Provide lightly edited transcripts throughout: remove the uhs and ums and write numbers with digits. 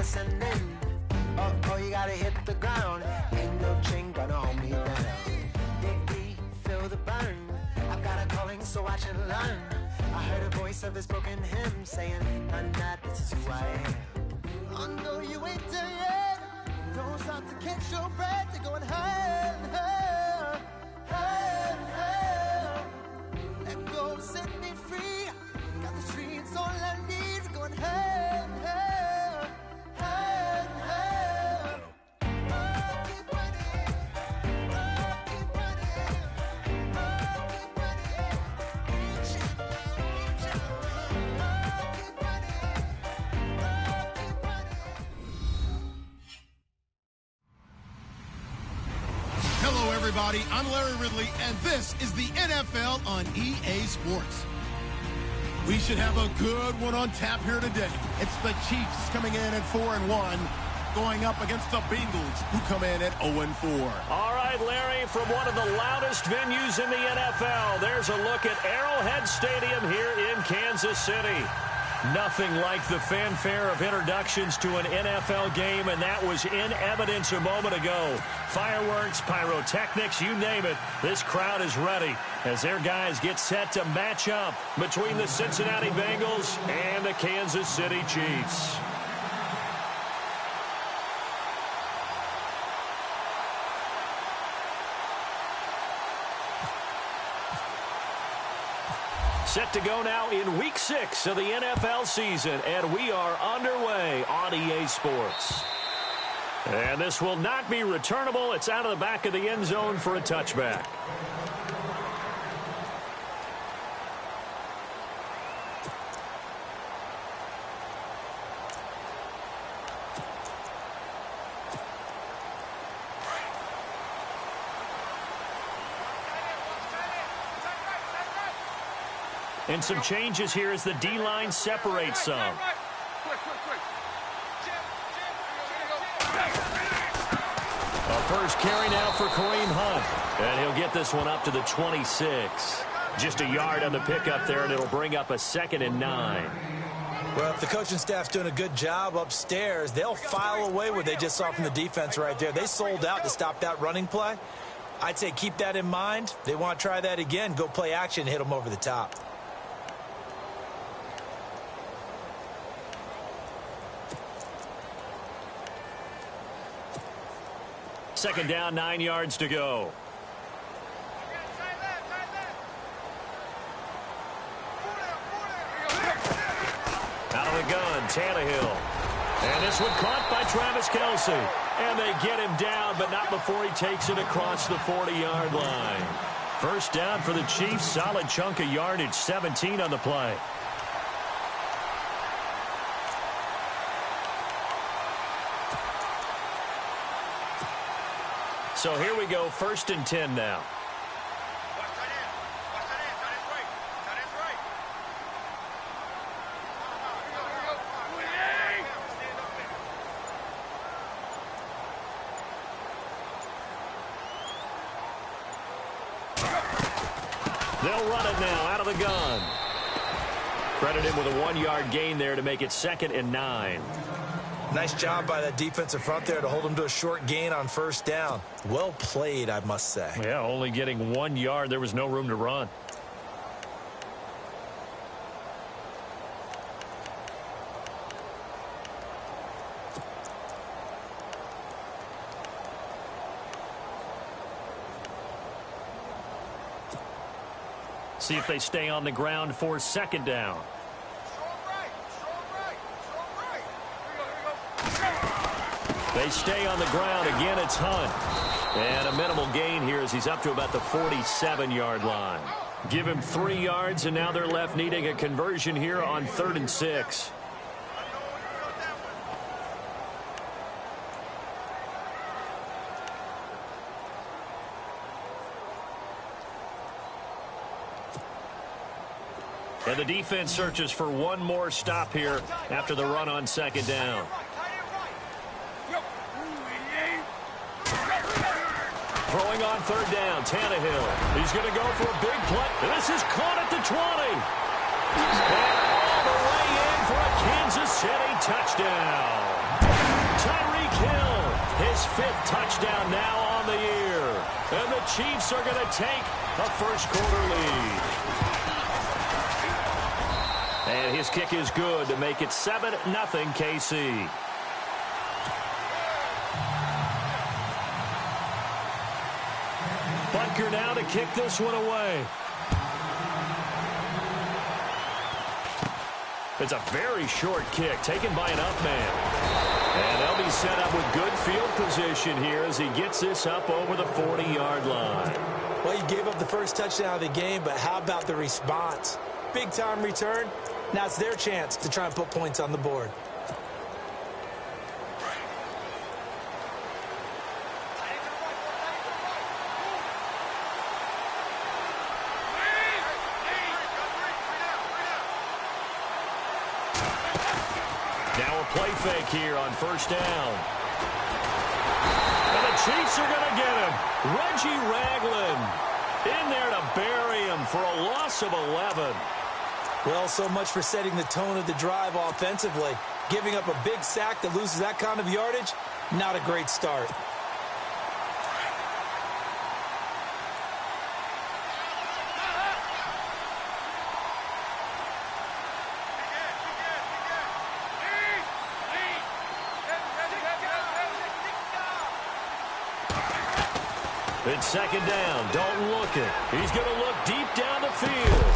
ascending. Oh, you gotta hit the ground. Ain't no chain gonna hold me down. Dig deep, feel the burn. I've got a calling, so watch and learn. I heard a voice of his broken hymn saying, "None that this is who I am." I know you ain't there yet. Don't stop to catch your breath. You're going higher and higher, higher and higher. Let go, set me free. Got the streets all I need. We're going higher and higher, higher and higher. Oh, keep running. Oh, keep running. Oh, keep running. Reach out, reach out. Oh, keep running. Oh, keep running. Hello, everybody. I'm Larry Ridley, and this is the NFL on EA Sports. We should have a good one on tap here today. It's the Chiefs coming in at 4-1, going up against the Bengals, who come in at 0-4. All right, Larry, from one of the loudest venues in the NFL, there's a look at Arrowhead Stadium here in Kansas City. Nothing like the fanfare of introductions to an NFL game, and that was in evidence a moment ago. Fireworks, pyrotechnics, you name it, this crowd is ready as their guys get set to match up between the Cincinnati Bengals and the Kansas City Chiefs. Set to go now in Week 6 of the NFL season, and we are underway on EA Sports. And this will not be returnable. It's out of the back of the end zone for a touchback. And some changes here as the D-line separates some. A first carry now for Kareem Hunt. And he'll get this one up to the 26. Just a yard on the pickup there, and it'll bring up a 2nd and 9. Well, if the coaching staff's doing a good job upstairs, they'll file away what they just saw from the defense right there. They sold out to stop that running play. I'd say keep that in mind. They want to try that again, go play action, hit them over the top. Second down, 9 yards to go. Out of the gun, Tannehill. And this one caught by Travis Kelce. And they get him down, but not before he takes it across the 40-yard line. First down for the Chiefs, solid chunk of yardage, 17 on the play. So here we go, 1st and 10 now. They'll run it now out of the gun. Credit him with a 1-yard gain there to make it 2nd and 9. Nice job by that defensive front there to hold them to a short gain on first down. Well played, I must say. Yeah, only getting 1 yard. There was no room to run. See if they stay on the ground for 2nd down. They stay on the ground. Again, it's Hunt. And a minimal gain here as he's up to about the 47-yard line. Give him 3 yards, and now they're left needing a conversion here on 3rd and 6. And the defense searches for one more stop here after the run on 2nd down. Throwing on 3rd down, Tannehill. He's going to go for a big play. This is caught at the 20. And all the way in for a Kansas City touchdown. His 5th touchdown now on the year. And the Chiefs are going to take a first-quarter lead. And his kick is good to make it 7-0 KC. Butker now to kick this one away. It's a very short kick taken by an up man. And they'll be set up with good field position here as he gets this up over the 40-yard line. Well, he gave up the first touchdown of the game, but how about the response? Big-time return. Now it's their chance to try and put points on the board. Now a play fake here on first down. And the Chiefs are going to get him. Reggie Ragland in there to bury him for a loss of 11. Well, so much for setting the tone of the drive offensively. Giving up a big sack that loses that kind of yardage, not a great start. It's second down. Dalton looking. He's going to look deep down the field.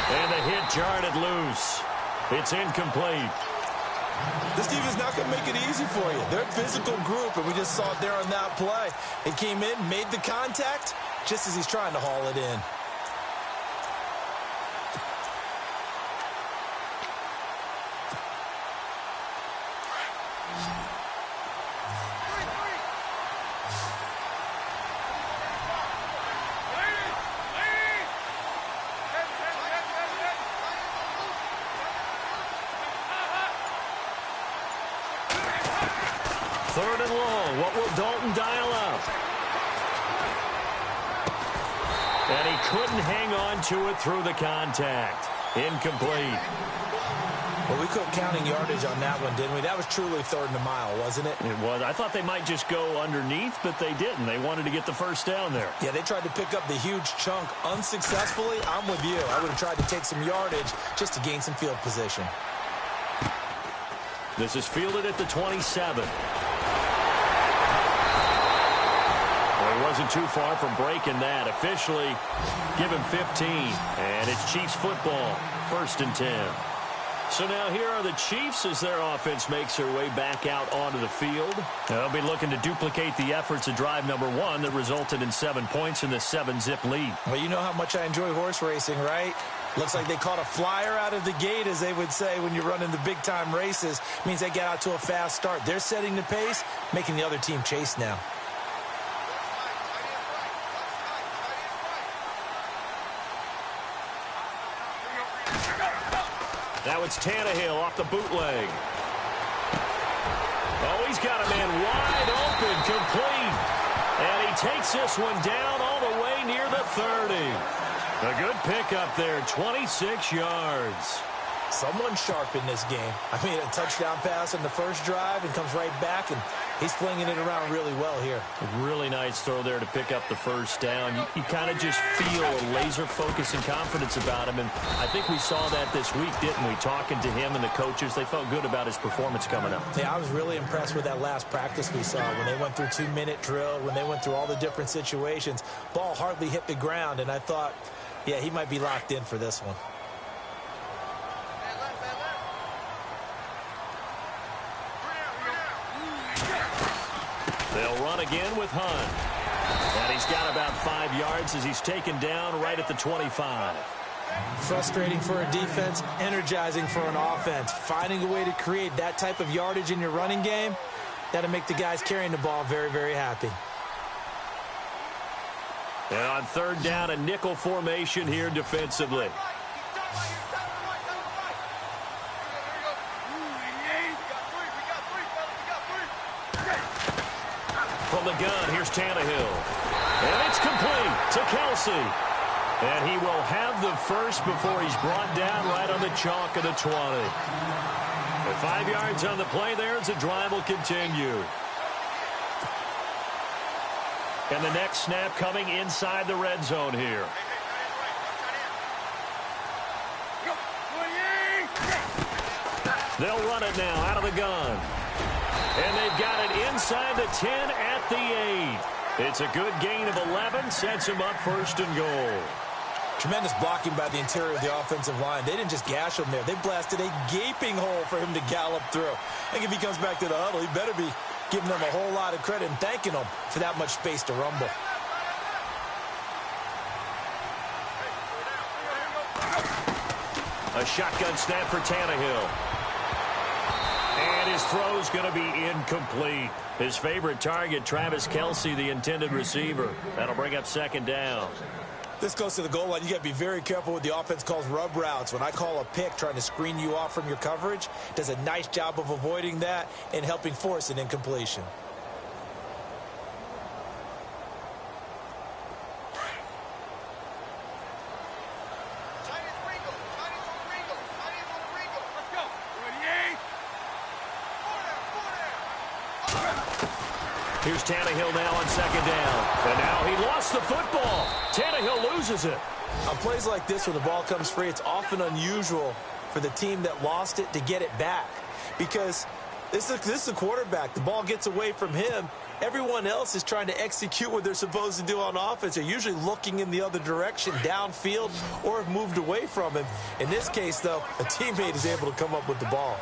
And the hit jarred it loose. It's incomplete. This team is not going to make it easy for you. They're a physical group, and we just saw it there on that play. It came in, made the contact, just as he's trying to haul it in. Third and long. What will Dalton dial up? And he couldn't hang on to it through the contact. Incomplete. Well, we quit counting yardage on that one, didn't we? That was truly third and a mile, wasn't it? It was. I thought they might just go underneath, but they didn't. They wanted to get the first down there. Yeah, they tried to pick up the huge chunk unsuccessfully. I'm with you. I would have tried to take some yardage just to gain some field position. This is fielded at the 27. Well, he wasn't too far from breaking that. Officially, give him 15. And it's Chiefs football, 1st and 10. So now here are the Chiefs as their offense makes their way back out onto the field. They'll be looking to duplicate the efforts of drive number 1 that resulted in 7 points in this 7-zip lead. Well, you know how much I enjoy horse racing, right? Looks like they caught a flyer out of the gate, as they would say when you're running the big-time races. Means they get out to a fast start. They're setting the pace, making the other team chase now. Now it's Tannehill off the bootleg. Oh, he's got a man wide open, complete. And he takes this one down all the way near the 30. A good pickup there, 26 yards. Someone sharp in this game. I mean, a touchdown pass in the first drive and comes right back, and he's flinging it around really well here. A really nice throw there to pick up the first down. You kind of just feel a laser focus and confidence about him, and I think we saw that this week, didn't we? Talking to him and the coaches, they felt good about his performance coming up. Yeah, I was really impressed with that last practice we saw when they went through 2-minute drill, when they went through all the different situations. Ball hardly hit the ground, and I thought, yeah, he might be locked in for this one. They'll run again with Hunt. And he's got about 5 yards as he's taken down right at the 25. Frustrating for a defense, energizing for an offense. Finding a way to create that type of yardage in your running game, that'll make the guys carrying the ball very, very happy. And on third down, a nickel formation here defensively. From the gun, here's Tannehill. And it's complete to Kelsey. And he will have the first before he's brought down right on the chalk of the 20. With 5 yards on the play there, as the drive will continue. And the next snap coming inside the red zone here. They'll run it now out of the gun. And they've got it inside the 10 at the 8. It's a good gain of 11, sets them up first and goal. Tremendous blocking by the interior of the offensive line. They didn't just gash him there. They blasted a gaping hole for him to gallop through. I think if he comes back to the huddle, he better be giving them a whole lot of credit and thanking them for that much space to rumble. A shotgun snap for Tannehill. And his throw's going to be incomplete. His favorite target, Travis Kelce, the intended receiver. That'll bring up second down. This goes to the goal line. You got to be very careful what the offense calls rub routes. When I call a pick trying to screen you off from your coverage, does a nice job of avoiding that and helping force an incompletion. Here's Tannehill now on second down. And now he lost the football. Tannehill loses it. On plays like this where the ball comes free, it's often unusual for the team that lost it to get it back. Because this is the quarterback. The ball gets away from him. Everyone else is trying to execute what they're supposed to do on offense. They're usually looking in the other direction, downfield, or have moved away from him. In this case, though, a teammate is able to come up with the ball.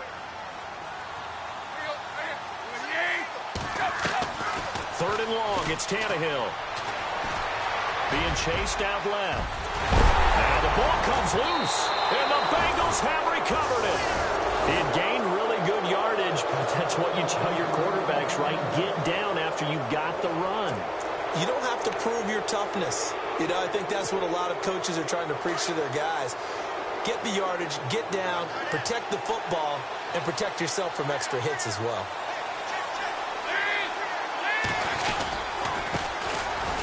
Third and long, it's Tannehill. Being chased out left. Now the ball comes loose, and the Bengals have recovered it. It gained really good yardage, but that's what you tell your quarterbacks, right? Get down after you got the run. You don't have to prove your toughness. You know, I think that's what a lot of coaches are trying to preach to their guys. Get the yardage, get down, protect the football, and protect yourself from extra hits as well.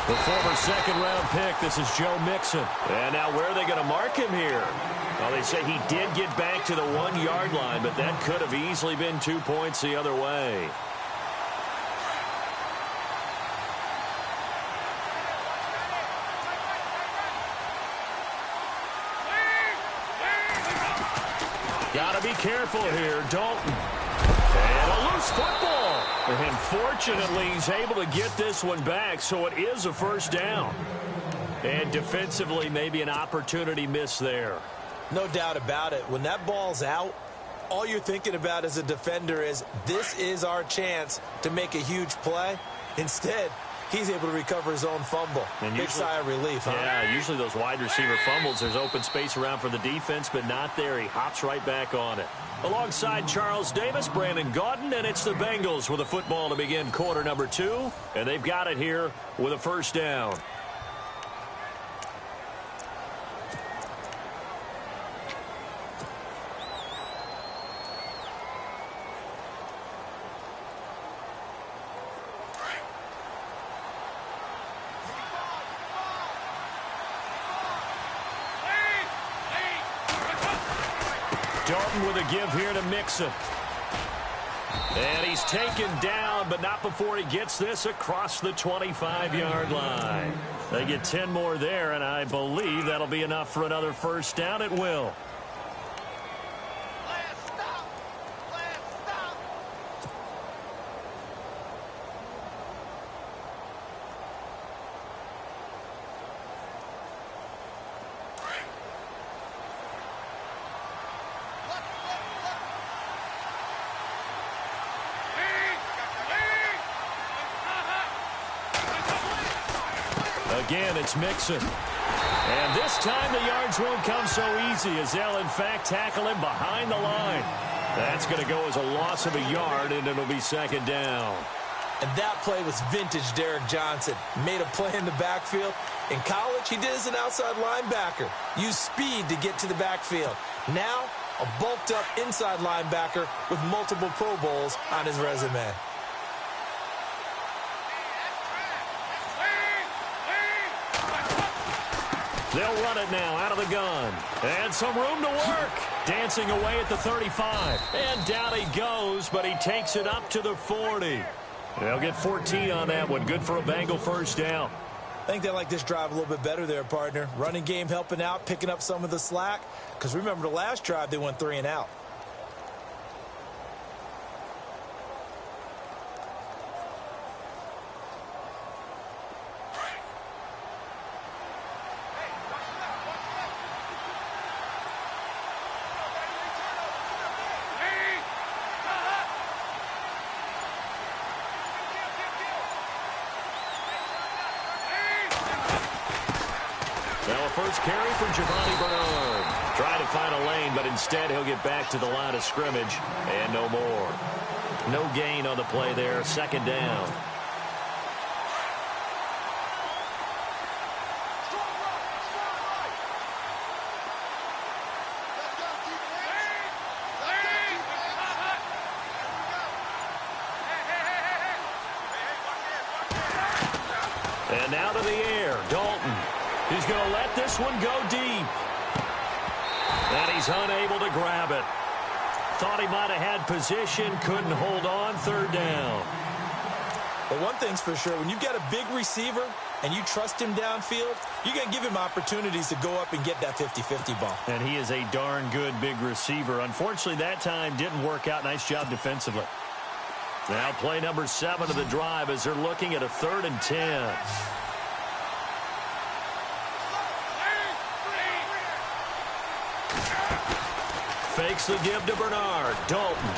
The former second-round pick, this is Joe Mixon. And now where are they going to mark him here? Well, they say he did get back to the 1-yard line, but that could have easily been 2 points the other way. Got to be careful here, Dalton. And a loose football. And fortunately, he's able to get this one back, so it is a first down. And defensively, maybe an opportunity miss there. No doubt about it. When that ball's out, all you're thinking about as a defender is, this is our chance to make a huge play. Instead, he's able to recover his own fumble. And big sigh of relief, huh? Yeah, usually those wide receiver fumbles, there's open space around for the defense, but not there. He hops right back on it. Alongside Charles Davis, Brandon Gaudin, and it's the Bengals with a football to begin quarter number 2. And they've got it here with a first down. Dalton with a give here to Mixon. And he's taken down, but not before he gets this across the 25-yard line. They get 10 more there, and I believe that'll be enough for another first down. It will. Again, it's Mixon. And this time the yards won't come so easy as they'll, in fact, tackle him behind the line. That's going to go as a loss of a yard, and it'll be second down. And that play was vintage Derek Johnson. Made a play in the backfield. In college, he did as an outside linebacker. Used speed to get to the backfield. Now, a bulked-up inside linebacker with multiple Pro Bowls on his resume. They'll run it now out of the gun. And some room to work. Dancing away at the 35. And down he goes, but he takes it up to the 40. They'll get 14 on that one. Good for a Bengal first down. I think they like this drive a little bit better there, partner. Running game helping out, picking up some of the slack. Because remember the last drive, they went 3 and out. First carry from Giovanni Bernard. Trying to find a lane, but instead he'll get back to the line of scrimmage and no more. No gain on the play there. Second down. And now to the air. Dalton. He's going to let this one go deep. And he's unable to grab it. Thought he might have had position, couldn't hold on. Third down. But one thing's for sure, when you've got a big receiver and you trust him downfield, you're going to give him opportunities to go up and get that 50-50 ball. And he is a darn good big receiver. Unfortunately, that time didn't work out. Nice job defensively. Now play number 7 of the drive as they're looking at a 3rd and 10. Fakes the give to Bernard. Dalton.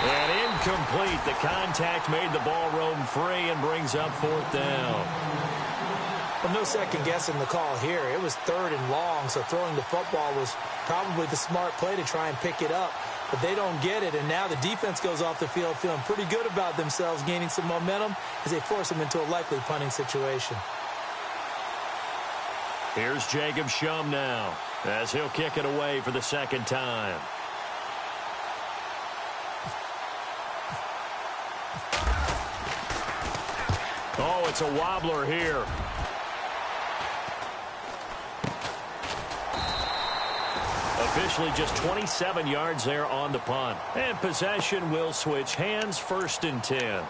And incomplete. The contact made the ball roam free and brings up 4th down. Well, no second guessing the call here. It was 3rd and long, so throwing the football was probably the smart play to try and pick it up. But they don't get it, and now the defense goes off the field feeling pretty good about themselves, gaining some momentum as they force them into a likely punting situation. Here's Jacob Shum now, as he'll kick it away for the 2nd time. Oh, it's a wobbler here. Officially just 27 yards there on the punt. And possession will switch hands. 1st and 10.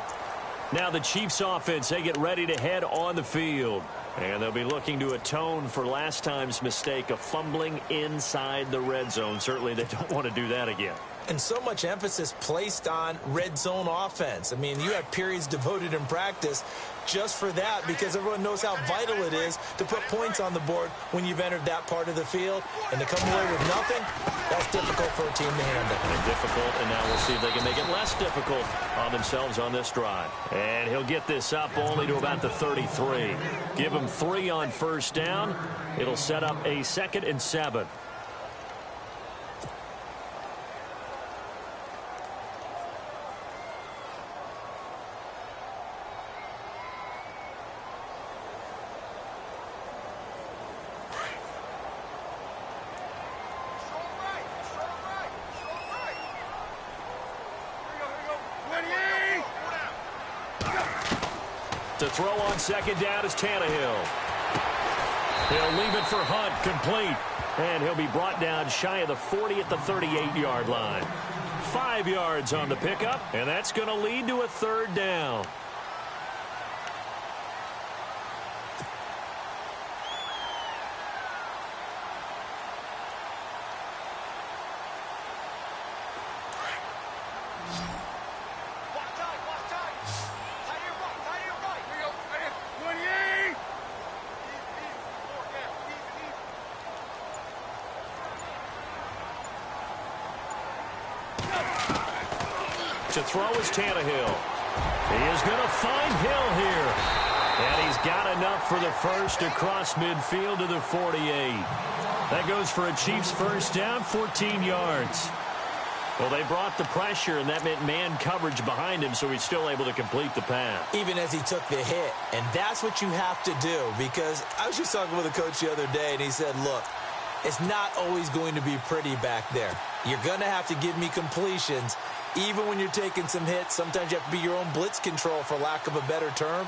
Now the Chiefs offense, they get ready to head on the field. And they'll be looking to atone for last time's mistake of fumbling inside the red zone. Certainly they don't want to do that again. And so much emphasis placed on red zone offense. I mean, you have periods devoted in practice just for that because everyone knows how vital it is to put points on the board when you've entered that part of the field. And to come away with nothing, that's difficult for a team to handle. And difficult, and now we'll see if they can make it less difficult on themselves on this drive. And he'll get this up only to about the 33. Give him 3 on 1st down. It'll set up a 2nd and 7. To throw on 2nd down is Tannehill. He'll leave it for Hunt, complete. And he'll be brought down shy of the 40 at the 38-yard line. 5 yards on the pickup, and that's going to lead to a 3rd down. To throw is Tannehill. He is going to find Hill here. And he's got enough for the first across midfield to the 48. That goes for a Chiefs 1st down, 14 yards. Well, they brought the pressure, and that meant man coverage behind him, so he's still able to complete the pass. Even as he took the hit. And that's what you have to do, because I was just talking with a coach the other day, and he said, look, it's not always going to be pretty back there. You're going to have to give me completions. Even when you're taking some hits, sometimes you have to be your own blitz control, for lack of a better term.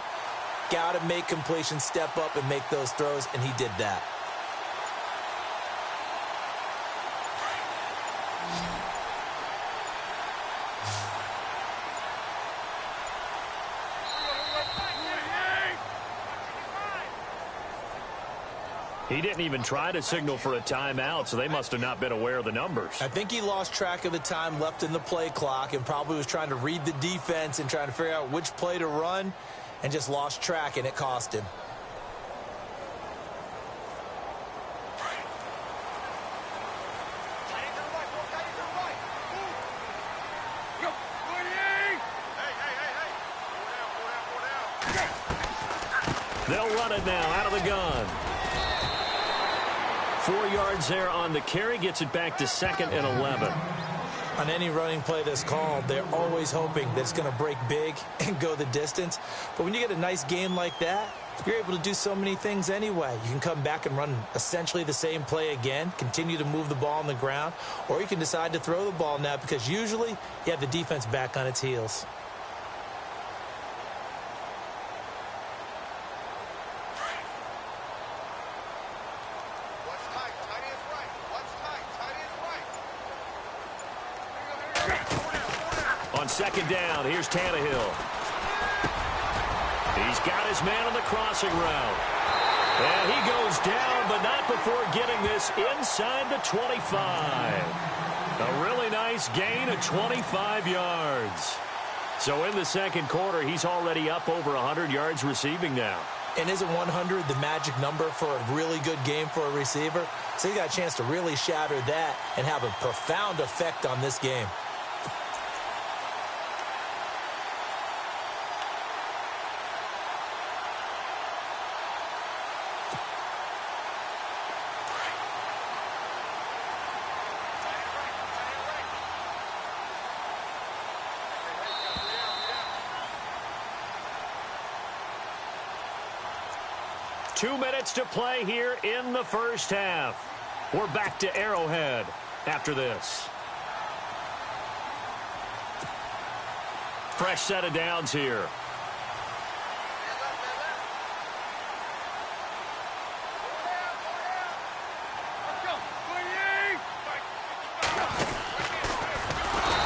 Got to make completions, step up, and make those throws, and he did that. He didn't even try to signal for a timeout, so they must have not been aware of the numbers. I think he lost track of the time left in the play clock and probably was trying to read the defense and trying to figure out which play to run and just lost track, and it cost him. They'll run it now out of the gun. 4 yards there on the carry, gets it back to 2nd and 11. On any running play that's called, they're always hoping that it's going to break big and go the distance. But when you get a nice game like that, you're able to do so many things anyway. You can come back and run essentially the same play again, continue to move the ball on the ground, or you can decide to throw the ball now because usually you have the defense back on its heels. On 2nd down, here's Tannehill. He's got his man on the crossing route. And he goes down, but not before getting this inside the 25. A really nice gain of 25 yards. So in the 2nd quarter, he's already up over 100 yards receiving now. And isn't 100 the magic number for a really good game for a receiver? So he got a chance to really shatter that and have a profound effect on this game. Two minutes to play here in the first half. We're back to Arrowhead after this. Fresh set of downs here.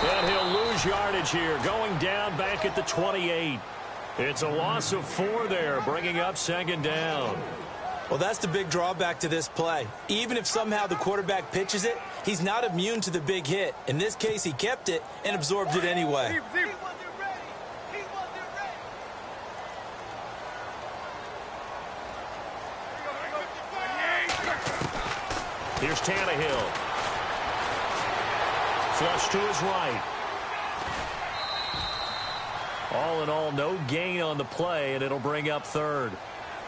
And he'll lose yardage here, going down back at the 28. It's a loss of 4 there, bringing up 2nd down. Well, that's the big drawback to this play. Even if somehow the quarterback pitches it, he's not immune to the big hit. In this case, he kept it and absorbed it anyway. Here's Tannehill. Flush to his right. All in all, no gain on the play, and it'll bring up 3rd.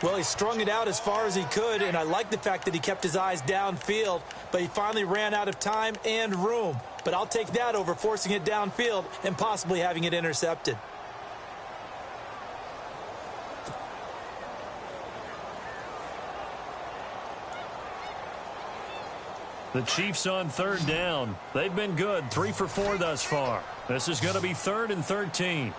Well, he strung it out as far as he could, and I like the fact that he kept his eyes downfield, but he finally ran out of time and room. But I'll take that over forcing it downfield and possibly having it intercepted. The Chiefs on 3rd down. They've been good, 3 for 4 thus far. This is going to be 3rd and 13.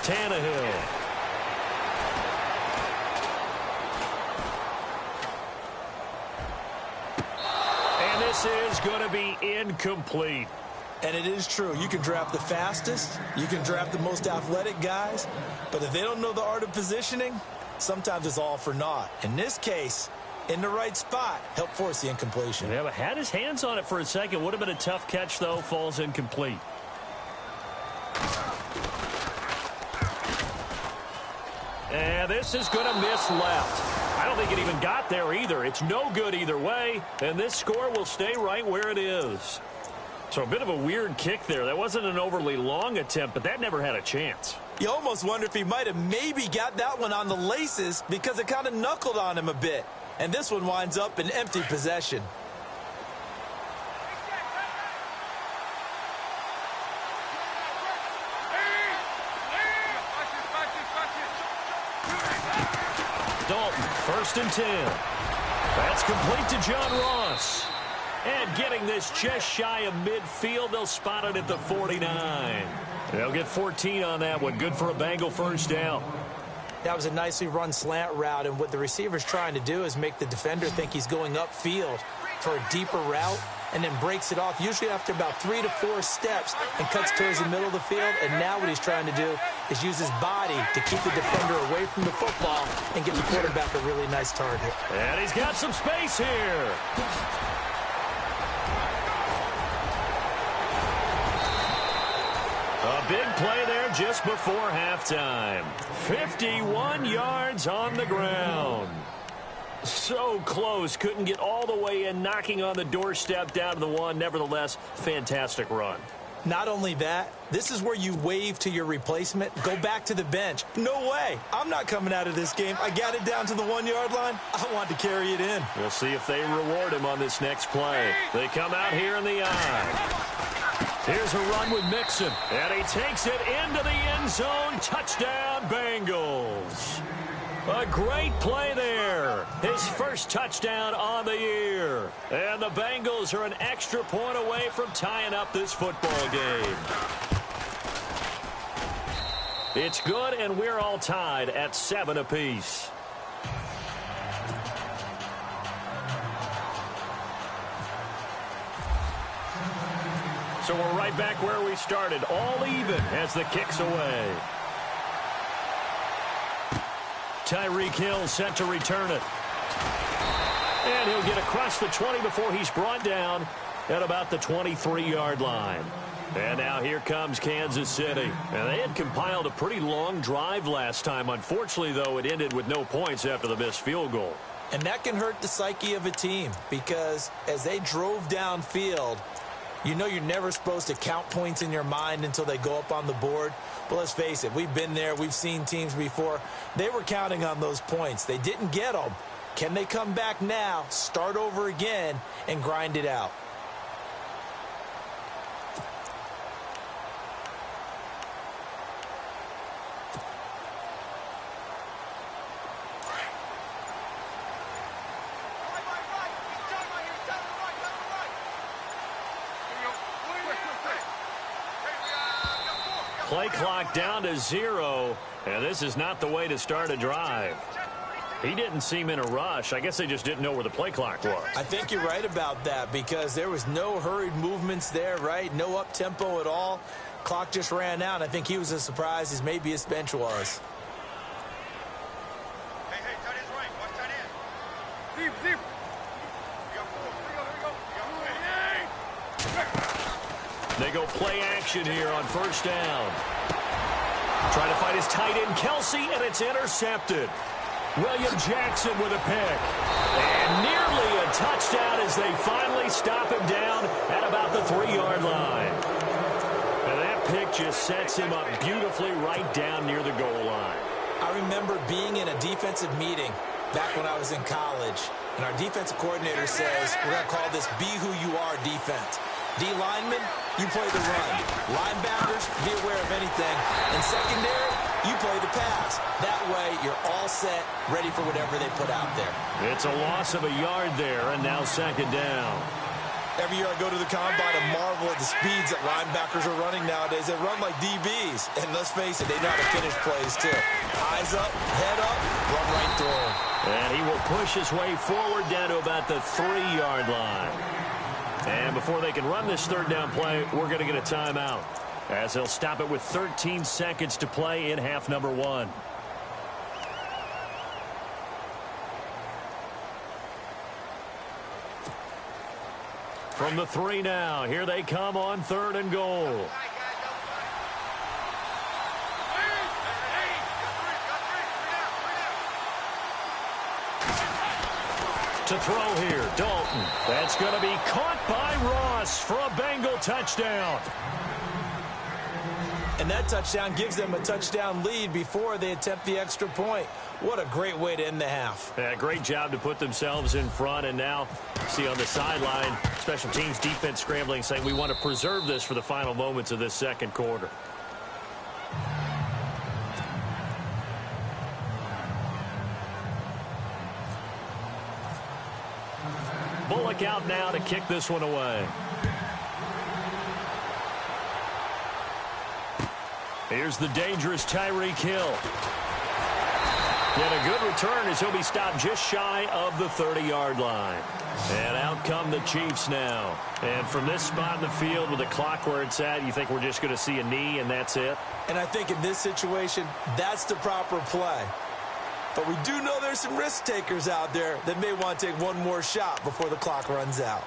Tannehill. And this is going to be incomplete. And it is true. You can draft the fastest. You can draft the most athletic guys. But if they don't know the art of positioning, sometimes it's all for naught. In this case, in the right spot, helped force the incompletion. Yeah, but had his hands on it for a second. Would have been a tough catch, though. Falls incomplete. And this is going to miss left. I don't think it even got there either. It's no good either way. And this score will stay right where it is. So a bit of a weird kick there. That wasn't an overly long attempt, but that never had a chance. You almost wonder if he might have maybe got that one on the laces because it kind of knuckled on him a bit. And this one winds up in empty possession. Dalton, 1st and 10. That's complete to John Ross. And getting this just shy of midfield, they'll spot it at the 49. They'll get 14 on that one. Good for a Bengal 1st down. That was a nicely run slant route, and what the receiver's trying to do is make the defender think he's going upfield for a deeper route, and then breaks it off, usually after about 3 to 4 steps, and cuts towards the middle of the field. And now what he's trying to do is use his body to keep the defender away from the football and give the quarterback a really nice target. And he's got some space here. A big play there just before halftime. 51 yards on the ground. So close, couldn't get all the way in, knocking on the doorstep down to the one. Nevertheless, fantastic run. Not only that, this is where you wave to your replacement, go back to the bench. No way. I'm not coming out of this game. I got it down to the 1-yard line. I want to carry it in. We'll see if they reward him on this next play. They come out here in the eye. Here's a run with Mixon, and he takes it into the end zone. Touchdown, Bengals. A great play there. His first touchdown on the year. And the Bengals are an extra point away from tying up this football game. It's good, and we're all tied at 7 apiece. So we're right back where we started, all even as the kick's away. Tyreek Hill set to return it. And he'll get across the 20 before he's brought down at about the 23-yard line. And now here comes Kansas City. And they had compiled a pretty long drive last time. Unfortunately, though, it ended with no points after the missed field goal. And that can hurt the psyche of a team because as they drove downfield, you know you're never supposed to count points in your mind until they go up on the board. But let's face it, we've been there. We've seen teams before. They were counting on those points. They didn't get them. Can they come back now, start over again, and grind it out? Play clock down to 0, and this is not the way to start a drive. He didn't seem in a rush. I guess they just didn't know where the play clock was. I think you're right about that because there was no hurried movements there, right? No up-tempo at all. Clock just ran out. I think he was as surprised as maybe his bench was. Hey, tight end's right. Watch tight end. Deep. They go play action here on first down. Trying to find his tight end, Kelsey, and it's intercepted. William Jackson with a pick. And nearly a touchdown as they finally stop him down at about the 3-yard line. And that pick just sets him up beautifully right down near the goal line. I remember being in a defensive meeting back when I was in college, and our defensive coordinator says, we're going to call this be who you are defense. D linemen, you play the run. Linebackers, be aware of anything. And secondary, you play the pass. That way, you're all set, ready for whatever they put out there. It's a loss of a yard there, and now second down. Every year I go to the combine and marvel at the speeds that linebackers are running nowadays. They run like DBs. And let's face it, they know how to finish plays, too. Eyes up, head up, run right through them. And he will push his way forward down to about the 3-yard line. And before they can run this third down play, we're going to get a timeout, as they'll stop it with 13 seconds to play in half number 1. From the 3 now, here they come on 3rd and goal. To throw here, Dalton. That's going to be caught by Ross for a Bengal touchdown. And that touchdown gives them a touchdown lead before they attempt the extra point. What a great way to end the half. Yeah, great job to put themselves in front. And now, see on the sideline, special teams defense scrambling, saying we want to preserve this for the final moments of this second quarter. Bullock out now to kick this one away. Here's the dangerous Tyreek Hill. And a good return as he'll be stopped just shy of the 30-yard line. And out come the Chiefs now. And from this spot in the field with the clock where it's at, you think we're just going to see a knee and that's it? And I think in this situation, that's the proper play. But we do know there's some risk takers out there that may want to take one more shot before the clock runs out.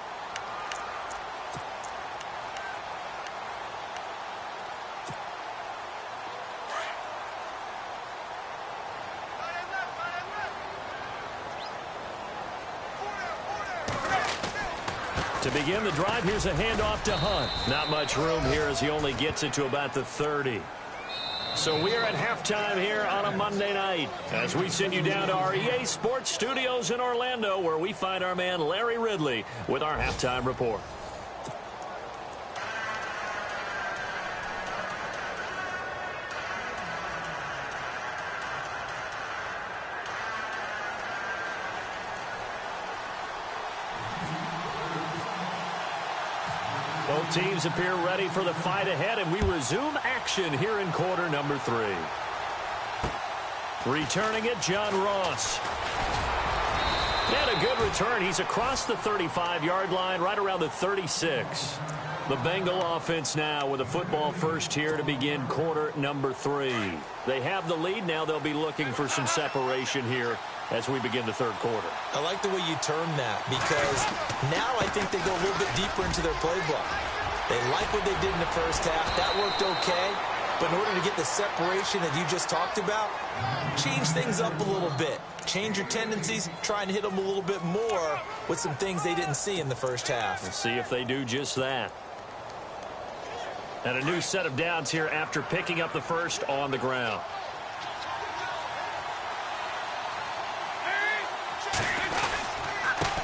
To begin the drive, here's a handoff to Hunt. Not much room here as he only gets it to about the 30. So we are at halftime here on a Monday night as we send you down to our EA Sports Studios in Orlando, where we find our man Larry Ridley with our halftime report. Both teams appear ready for the fight ahead, and we resume action here in quarter number 3. Returning it, John Ross. And a good return. He's across the 35-yard line, right around the 36. The Bengal offense now with a football first here to begin quarter number 3. They have the lead. Now they'll be looking for some separation here as we begin the third quarter. I like the way you term that, because now I think they go a little bit deeper into their playbook. They like what they did in the first half. That worked okay. But in order to get the separation that you just talked about, change things up a little bit. Change your tendencies, try and hit them a little bit more with some things they didn't see in the first half. We'll see if they do just that. And a new set of downs here after picking up the first on the ground.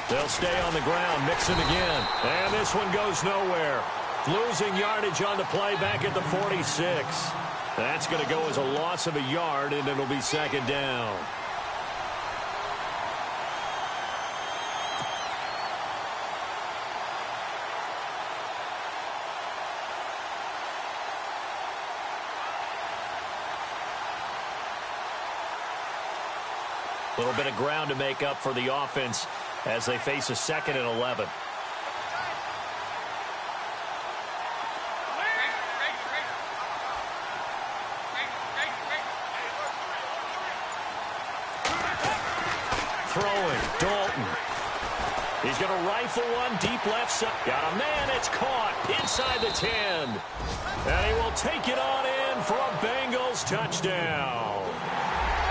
They'll stay on the ground, mixing again. And this one goes nowhere. Losing yardage on the play back at the 46. That's going to go as a loss of a yard, and it'll be second down. A little bit of ground to make up for the offense as they face a 2nd and 11. Throwing, Dalton. He's going to rifle one deep left side. Got a man, it's caught inside the 10. And he will take it on in for a Bengals touchdown.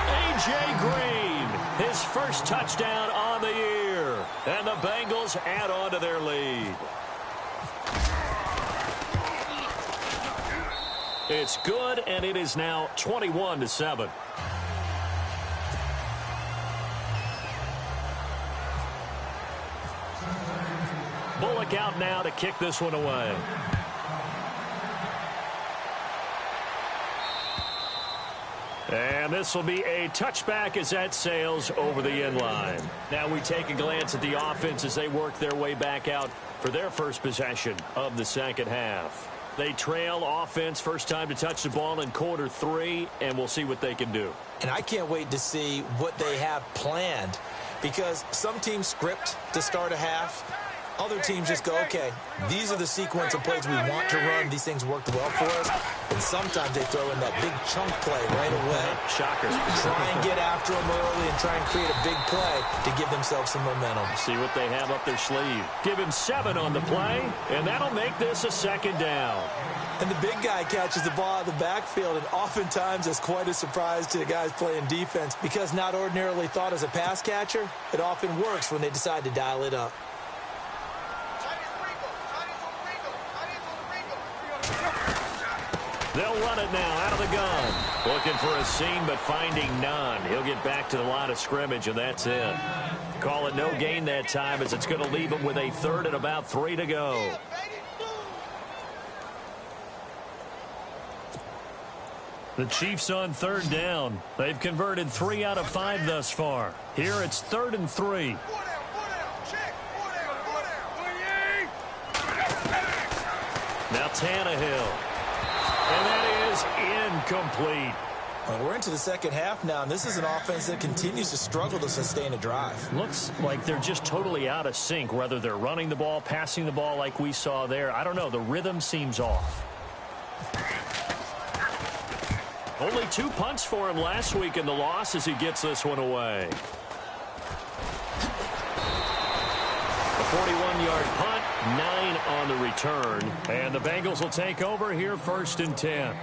A.J. Green, his first touchdown on the year. And the Bengals add on to their lead. It's good, and it is now 21-7. Bullock out now to kick this one away. And this will be a touchback as that sails over the end line. Now we take a glance at the offense as they work their way back out for their first possession of the second half. They trail offense, first time to touch the ball in quarter 3, and we'll see what they can do. And I can't wait to see what they have planned, because some teams script to start a half. Other teams just go, okay, these are the sequence of plays we want to run. These things worked well for us. And sometimes they throw in that big chunk play right away. Shocker. Try and get after them early and try and create a big play to give themselves some momentum. See what they have up their sleeve. Give him 7 on the play, and that'll make this a second down. And the big guy catches the ball out of the backfield, and oftentimes it's quite a surprise to the guys playing defense, because not ordinarily thought as a pass catcher, it often works when they decide to dial it up. They'll run it now out of the gun. Looking for a seam, but finding none. He'll get back to the line of scrimmage, and that's it. Call it no gain that time, as it's going to leave him with a 3rd and about 3 to go. The Chiefs on 3rd down. They've converted 3 out of 5 thus far. Here it's 3rd and 3. Now Tannehill. And that is incomplete. Well, we're into the second half now, and this is an offense that continues to struggle to sustain a drive. Looks like they're just totally out of sync, whether they're running the ball, passing the ball like we saw there. I don't know. The rhythm seems off. Only 2 punts for him last week in the loss as he gets this one away. A 41-yard punt, 9 on the return. And the Bengals will take over here 1st and 10.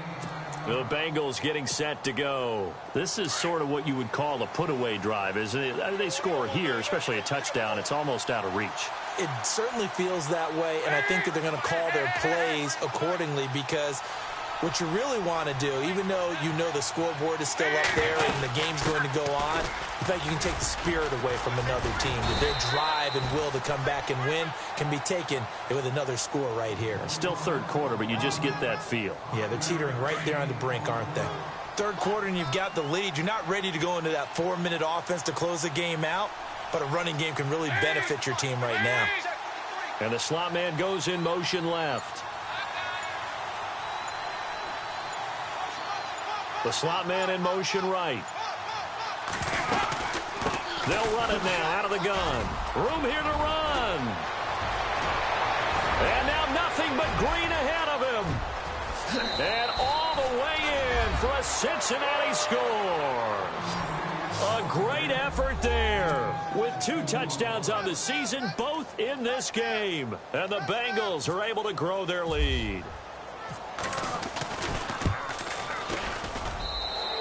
The Bengals getting set to go. This is sort of what you would call a put-away drive, isn't it? They score here, especially a touchdown. It's almost out of reach. It certainly feels that way, and I think that they're going to call their plays accordingly because what you really want to do, even though you know the scoreboard is still up there and the game's going to go on, in fact, you can take the spirit away from another team. That their drive and will to come back and win can be taken with another score right here. Still third quarter, but you just get that feel. Yeah, they're teetering right there on the brink, aren't they? Third quarter and you've got the lead. You're not ready to go into that 4-minute offense to close the game out, but a running game can really benefit your team right now. And the slot man goes in motion left. The slot man in motion right. They'll run it now out of the gun. Room here to run. And now nothing but green ahead of him. And all the way in for a Cincinnati score. A great effort there. With 2 touchdowns on the season, both in this game. And the Bengals are able to grow their lead.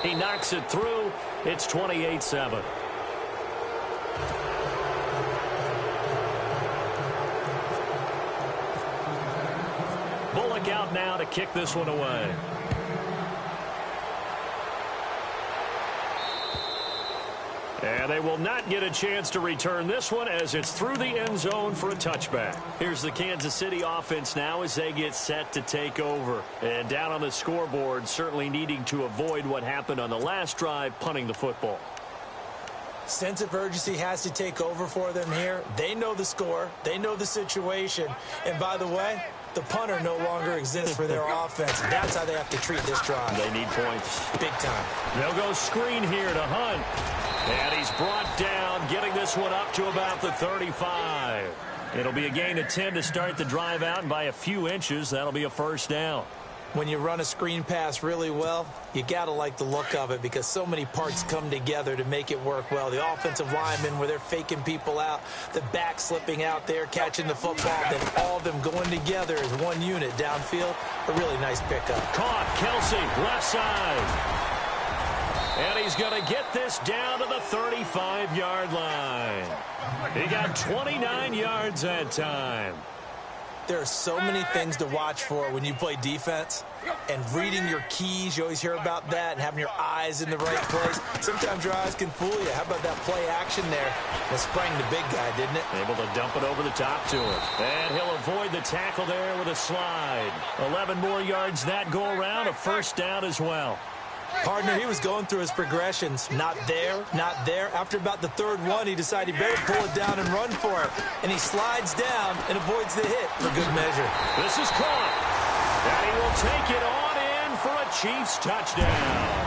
He knocks it through. It's 28-7. Bullock out now to kick this one away. And they will not get a chance to return this one as it's through the end zone for a touchback. Here's the Kansas City offense now as they get set to take over. And down on the scoreboard, certainly needing to avoid what happened on the last drive, punting the football. Sense of urgency has to take over for them here. They know the score. They know the situation. And by the way, the punter no longer exists for their offense. That's how they have to treat this drive. They need points. Big time. They'll go screen here to Hunt. And he's brought down, getting this one up to about the 35. It'll be a gain of 10 to start the drive out, and by a few inches, that'll be a first down. When you run a screen pass really well, you got to like the look of it because so many parts come together to make it work well. The offensive linemen, where they're faking people out, the back slipping out there, catching the football, then all of them going together as one unit downfield. A really nice pickup. Caught, Kelsey, left side. And he's going to get this down to the 35-yard line. He got 29 yards that time. There are so many things to watch for when you play defense. And reading your keys, you always hear about that, and having your eyes in the right place. Sometimes your eyes can fool you. How about that play action there? That sprang the big guy, didn't it? Able to dump it over the top to him. And he'll avoid the tackle there with a slide. 11 more yards that go around, a first down as well. Partner, he was going through his progressions. Not there, not there. After about the third one, he decided he better pull it down and run for it. And he slides down and avoids the hit for good measure. This is caught. And he will take it on in for a Chiefs touchdown.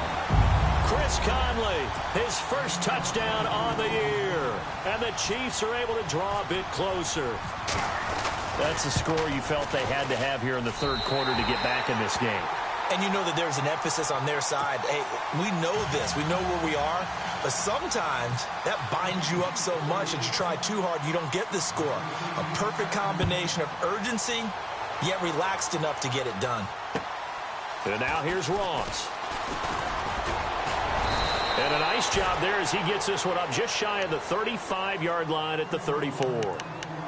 Chris Conley, his first touchdown on the year. And the Chiefs are able to draw a bit closer. That's a score you felt they had to have here in the third quarter to get back in this game. And you know that there's an emphasis on their side. Hey, we know this. We know where we are. But sometimes that binds you up so much that you try too hard, you don't get the score. A perfect combination of urgency, yet relaxed enough to get it done. And now here's Ross. And a nice job there as he gets this one up just shy of the 35-yard line at the 34.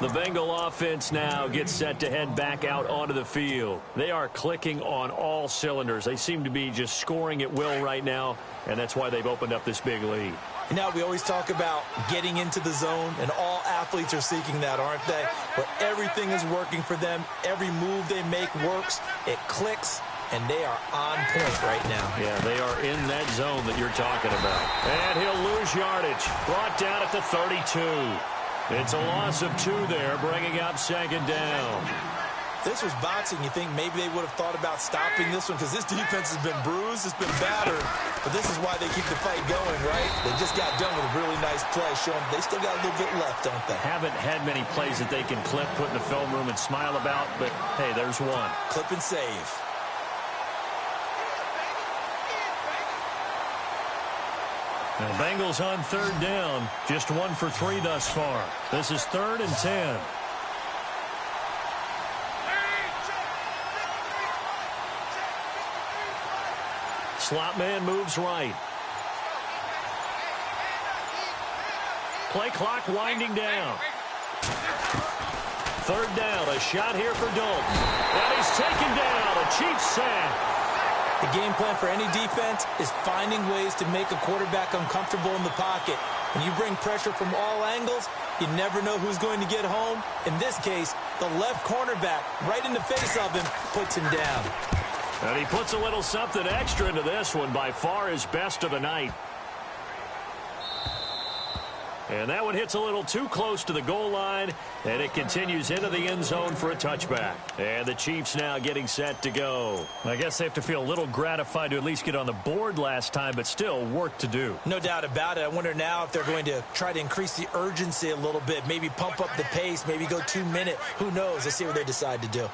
The Bengal offense now gets set to head back out onto the field. They are clicking on all cylinders. They seem to be just scoring at will right now, and that's why they've opened up this big lead. Now, we always talk about getting into the zone, and all athletes are seeking that, aren't they? But everything is working for them. Every move they make works. It clicks, and they are on point right now. Yeah, they are in that zone that you're talking about. And he'll lose yardage. Brought down at the 32. It's a loss of 2 there, bringing up second down. This was boxing. You think maybe they would have thought about stopping this one because this defense has been bruised, it's been battered. But this is why they keep the fight going, right? They just got done with a really nice play, showing they still got a little bit left, don't they? Haven't had many plays that they can clip, put in the film room, and smile about, but hey, there's one. Clip and save. Now, the Bengals on third down, just 1 for 3 thus far. This is 3rd and 10. Slot man moves right. Play clock winding down. 3rd down, a shot here for Dalton. And he's taken down, a Chiefs sack. The game plan for any defense is finding ways to make a quarterback uncomfortable in the pocket. When you bring pressure from all angles, you never know who's going to get home. In this case, the left cornerback, right in the face of him, puts him down. And he puts a little something extra into this one, by far his best of the night. And that one hits a little too close to the goal line, and it continues into the end zone for a touchback. And the Chiefs now getting set to go. I guess they have to feel a little gratified to at least get on the board last time, but still work to do. No doubt about it. I wonder now if they're going to try to increase the urgency a little bit, maybe pump up the pace, maybe go 2-minute. Who knows? Let's see what they decide to do.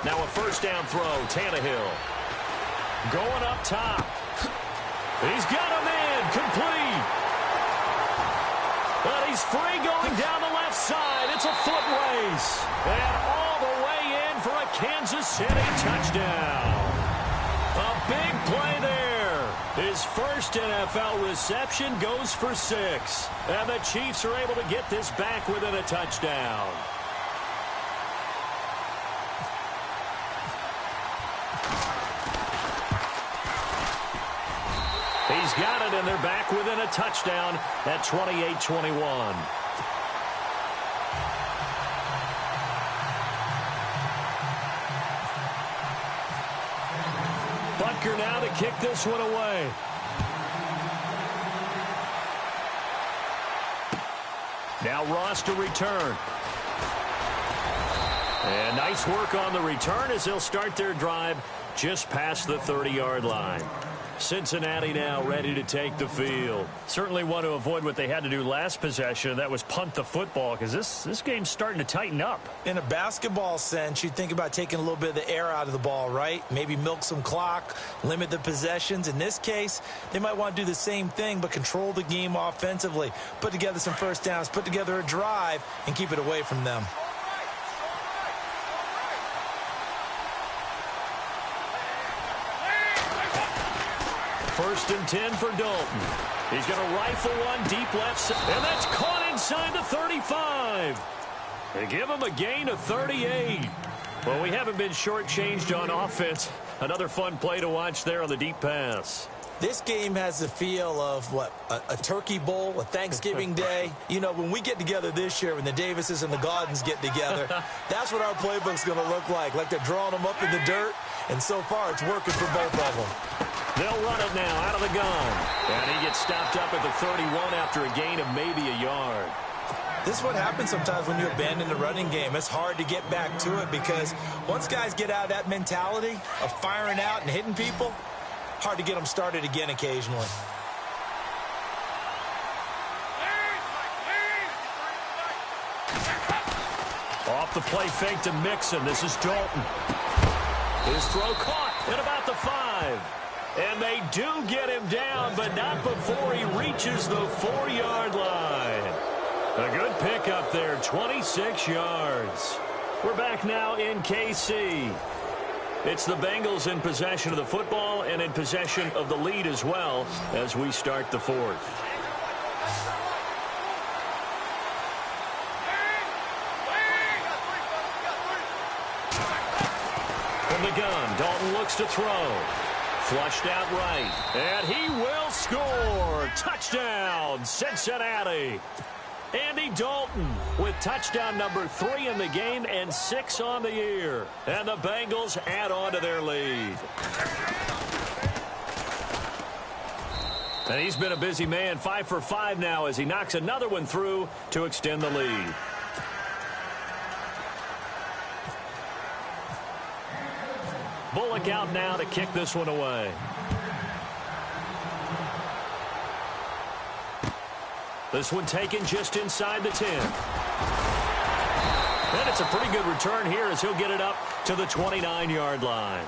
Now a first down throw, Tannehill. Going up top. He's got a man, complete. But he's free going down the left side. It's a foot race. And all the way in for a Kansas City touchdown. A big play there. His first NFL reception goes for 6. And the Chiefs are able to get this back within a touchdown. He's got it, and they're back within a touchdown at 28-21. Butker now to kick this one away. Now Ross to return. And nice work on the return as they'll start their drive just past the 30-yard line. Cincinnati now ready to take the field. Certainly want to avoid what they had to do last possession. That was punt the football, because this game's starting to tighten up. In a basketball sense, you think about taking a little bit of the air out of the ball, right? Maybe milk some clock, limit the possessions. In this case, they might want to do the same thing, but control the game offensively. Put together some first downs, put together a drive, and keep it away from them. First and 10 for Dalton. He's going to rifle one deep left side, and that's caught inside the 35. They give him a gain of 38. Well, we haven't been shortchanged on offense. Another fun play to watch there on the deep pass. This game has the feel of, what, a turkey bowl, a Thanksgiving day. You know, when we get together this year, when the Davises and the Gaudens get together, that's what our playbook's going to look like they're drawing them up in the dirt, and so far it's working for both of them. They'll run it now out of the gun. And he gets stopped up at the 31 after a gain of maybe a yard. This is what happens sometimes when you abandon the running game. It's hard to get back to it because once guys get out of that mentality of firing out and hitting people, hard to get them started again occasionally. Off the play fake to Mixon. This is Dalton. His throw caught at about the 5. And they do get him down, but not before he reaches the 4-yard line. A good pickup there, 26 yards. We're back now in KC. It's the Bengals in possession of the football and in possession of the lead as well as we start the 4th. From the gun, Dalton looks to throw. Flushed out right, and he will score. Touchdown, Cincinnati. Andy Dalton with touchdown number 3 in the game and 6 on the year. And the Bengals add on to their lead. And he's been a busy man, 5 for 5 now as he knocks another one through to extend the lead. Bullock out now to kick this one away. This one taken just inside the 10. And it's a pretty good return here as he'll get it up to the 29-yard line.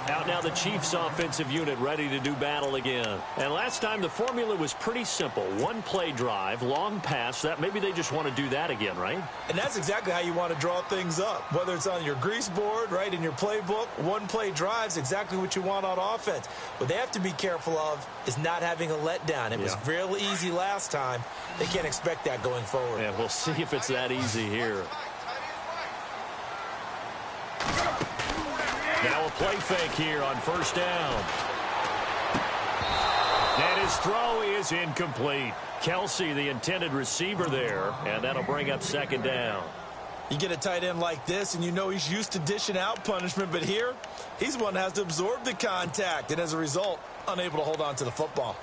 Out now the Chiefs offensive unit ready to do battle again. And last time the formula was pretty simple. One play drive, long pass. That maybe they just want to do that again, right? And that's exactly how you want to draw things up. Whether it's on your grease board, right, in your playbook, one play drive's exactly what you want on offense. What they have to be careful of is not having a letdown. It was real easy last time. They can't expect that going forward. Yeah, we'll see if it's that easy here. Now a play fake here on first down. And his throw is incomplete. Kelsey, the intended receiver there, and that'll bring up second down. You get a tight end like this, and you know he's used to dishing out punishment, but here, he's one that has to absorb the contact, and as a result, unable to hold on to the football.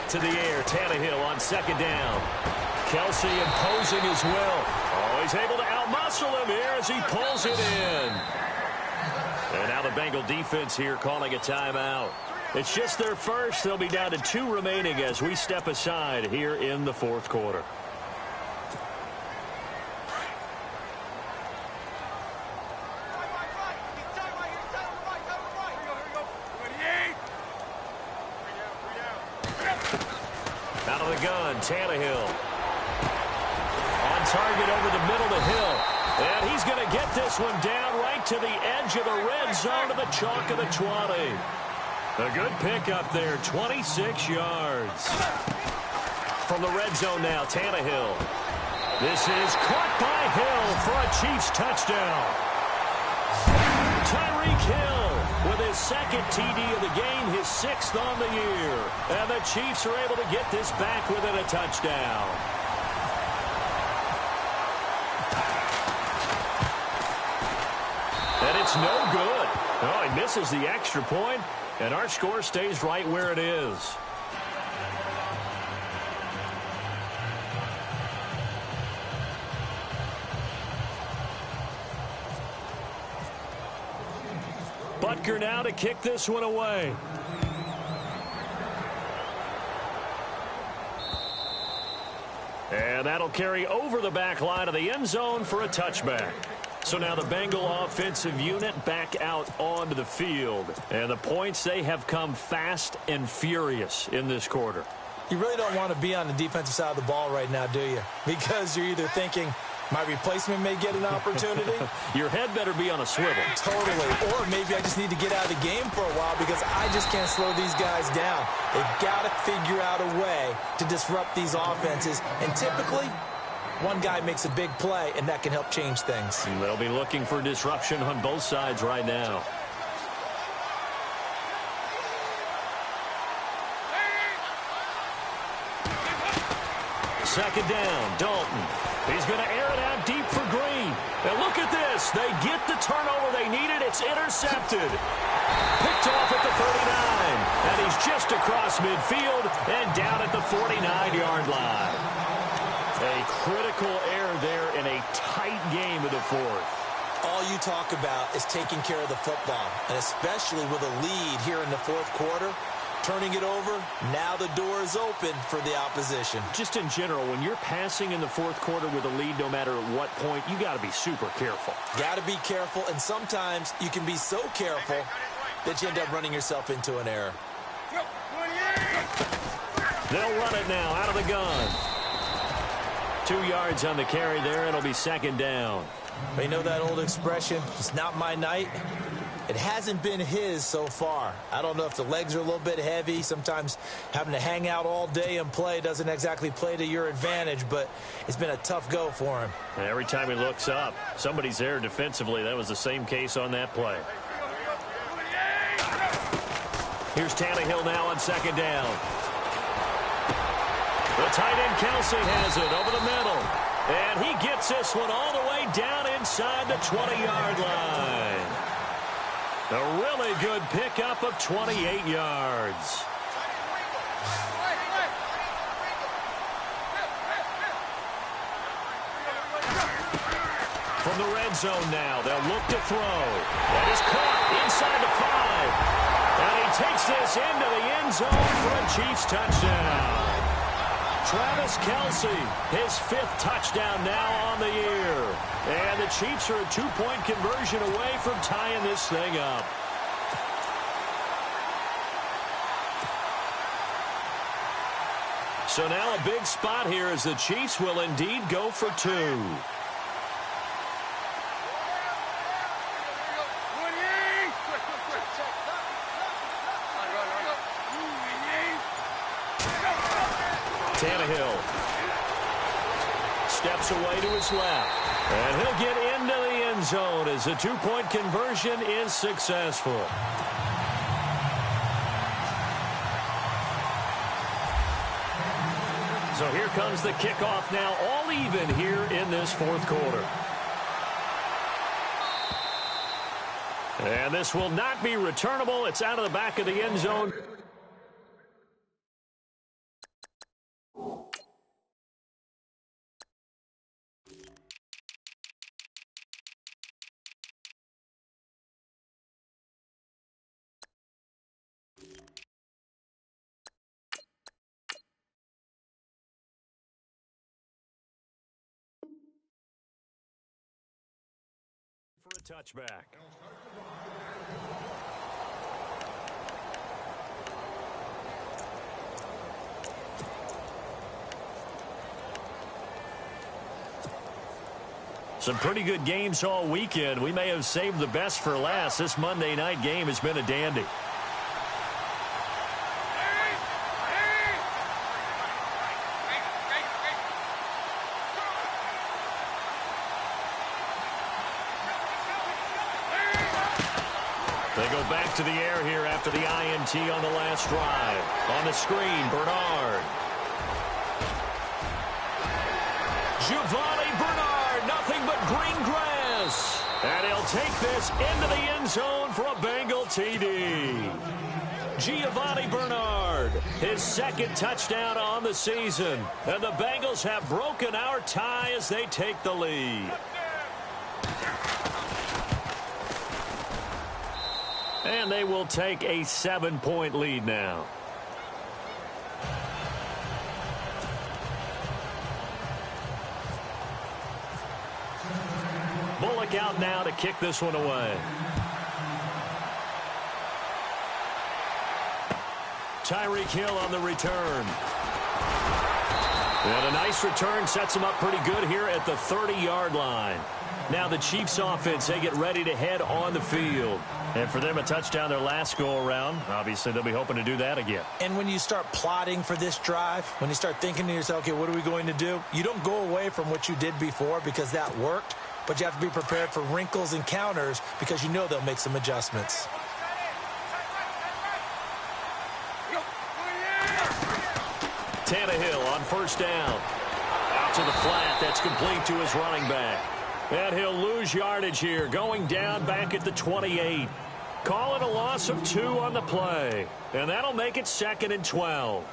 To the air, Tannehill on second down. Kelsey imposing his will. Oh, he's able to outmuscle him here as he pulls it in. And now the Bengal defense here calling a timeout. It's just their first. They'll be down to 2 remaining as we step aside here in the fourth quarter. Out of the gun, Tannehill. On target over the middle to Hill. And he's going to get this one down right to the edge of the red zone to the chalk of the 20. A good pickup there, 26 yards. From the red zone now, Tannehill. This is caught by Hill for a Chiefs touchdown. Tyreek Hill with his second TD of the game, his 6th on the year. And the Chiefs are able to get this back within a touchdown. And it's no good. Oh, he misses the extra point, and our score stays right where it is. Butker now to kick this one away. And that'll carry over the back line of the end zone for a touchback. So now the Bengal offensive unit back out onto the field. And the points, they have come fast and furious in this quarter. You really don't want to be on the defensive side of the ball right now, do you? Because you're either thinking, my replacement may get an opportunity. Your head better be on a swivel. Totally. Or maybe I just need to get out of the game for a while because I just can't slow these guys down. They've got to figure out a way to disrupt these offenses. And typically, one guy makes a big play, and that can help change things. They'll be looking for disruption on both sides right now. Second down, Dalton. He's going to air it out deep for Green. And look at this. They get the turnover they needed. It's intercepted. Picked off at the 39. And he's just across midfield and down at the 49-yard line. A critical error there in a tight game of the fourth. All you talk about is taking care of the football, and especially with a lead here in the fourth quarter. Turning it over, now the door is open for the opposition. Just in general, when you're passing in the fourth quarter with a lead, no matter at what point, you got to be super careful. Got to be careful, and sometimes you can be so careful that you end up running yourself into an error. They'll run it now out of the gun. 2 yards on the carry there. It'll be second down. But you know that old expression, it's not my night? It hasn't been his so far. I don't know if the legs are a little bit heavy. Sometimes having to hang out all day and play doesn't exactly play to your advantage, but it's been a tough go for him. And every time he looks up, somebody's there defensively. That was the same case on that play. Here's Tannehill now on second down. The tight end Kelsey has it over the middle. And he gets this one all the way down inside the 20-yard line. A really good pickup of 28 yards. From the red zone now, they'll look to throw. That is caught inside the 5. And he takes this into the end zone for a Chiefs touchdown. Travis Kelce, his 5th touchdown now on the year. And the Chiefs are a 2-point conversion away from tying this thing up. So now a big spot here as the Chiefs will indeed go for 2. Tannehill steps away to his left. And he'll get into the end zone as the 2-point conversion is successful. So here comes the kickoff now, all even here in this 4th quarter. And this will not be returnable. It's out of the back of the end zone. For a touchback. Some pretty good games all weekend. We may have saved the best for last. This Monday night game has been a dandy. They go back to the air here after the INT on the last drive. On the screen, Bernard. Giovanni Bernard, nothing but green grass. And he'll take this into the end zone for a Bengal TD. Giovanni Bernard, his 2nd touchdown on the season. And the Bengals have broken our tie as they take the lead. And they will take a 7-point lead now. Bullock out now to kick this one away. Tyreek Hill on the return. And a nice return sets him up pretty good here at the 30-yard line. Now the Chiefs offense, they get ready to head on the field. And for them, a touchdown their last go-around. Obviously, they'll be hoping to do that again. And when you start plotting for this drive, when you start thinking to yourself, okay, what are we going to do? You don't go away from what you did before because that worked, but you have to be prepared for wrinkles and counters because you know they'll make some adjustments. Tannehill on first down. Out to the flat. That's complete to his running back. And he'll lose yardage here, going down back at the 28. Call it a loss of 2 on the play. And that'll make it 2nd and 12.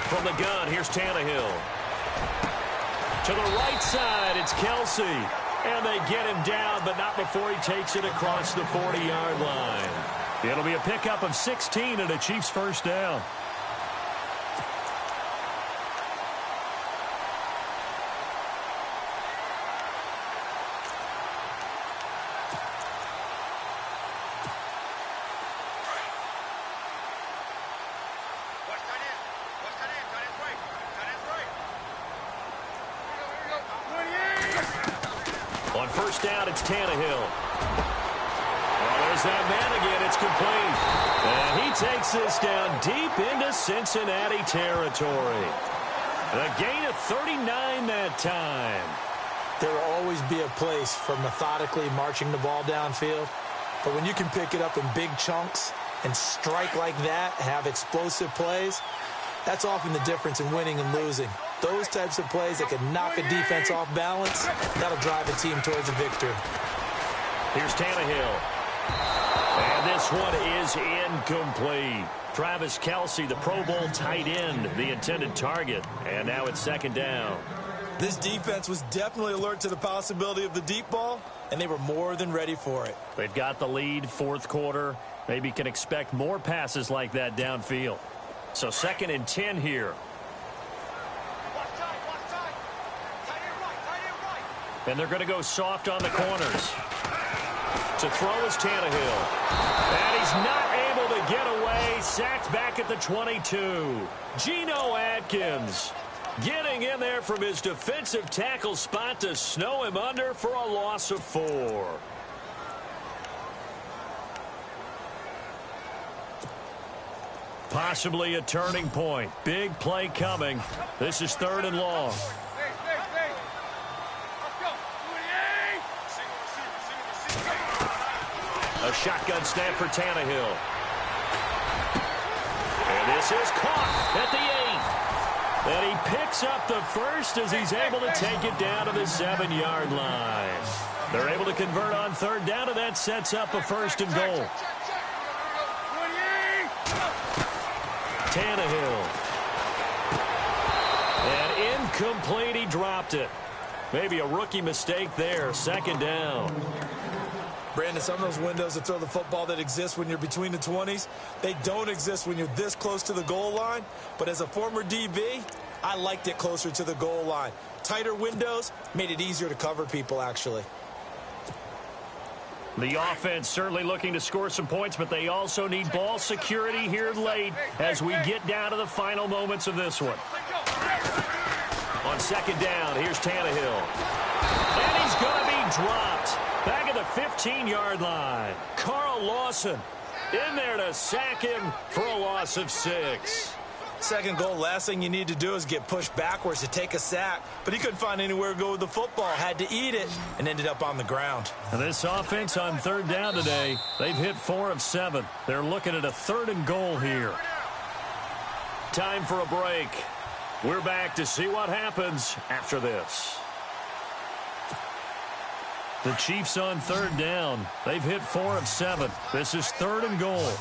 From the gun, here's Tannehill. To the right side, it's Kelce. And they get him down, but not before he takes it across the 40-yard line. It'll be a pickup of 16 and a Chiefs first down. On first down, it's Tannehill. Well, there's that man again. It's complete. And he takes this down deep into Cincinnati territory. A gain of 39 that time. There will always be a place for methodically marching the ball downfield. But when you can pick it up in big chunks and strike like that, have explosive plays, that's often the difference in winning and losing. Those types of plays that can knock a defense off balance, that'll drive a team towards a victory. Here's Tannehill. And this one is incomplete. Travis Kelce, the Pro Bowl tight end, the intended target. And now it's second down. This defense was definitely alert to the possibility of the deep ball, and they were more than ready for it. They've got the lead, fourth quarter. Maybe can expect more passes like that downfield. So 2nd and 10 here. And they're going to go soft on the corners. To throw is Tannehill. And he's not able to get away. Sacked back at the 22. Geno Atkins getting in there from his defensive tackle spot to snow him under for a loss of 4. Possibly a turning point. Big play coming. This is 3rd and long. A shotgun snap for Tannehill. And this is caught at the 8. And he picks up the first as he's able to take it down to the 7-yard line. They're able to convert on 3rd down, and that sets up a 1st and goal. Tannehill. And incomplete, he dropped it. Maybe a rookie mistake there, 2nd down. Brandon, some of those windows to throw the football that exist when you're between the 20s, they don't exist when you're this close to the goal line. But as a former DB, I liked it closer to the goal line. Tighter windows made it easier to cover people, actually. The offense certainly looking to score some points, but they also need ball security here late as we get down to the final moments of this one. On 2nd down, here's Tannehill. And he's going to be dropped. Back at the 15-yard line. Carl Lawson in there to sack him for a loss of 6. 2nd goal, last thing you need to do is get pushed backwards to take a sack. But he couldn't find anywhere to go with the football. Had to eat it and ended up on the ground. And this offense on 3rd down today, they've hit 4 of 7. They're looking at a 3rd and goal here. Time for a break. We're back to see what happens after this. The Chiefs on 3rd down. They've hit 4 of 7. This is 3rd and goal.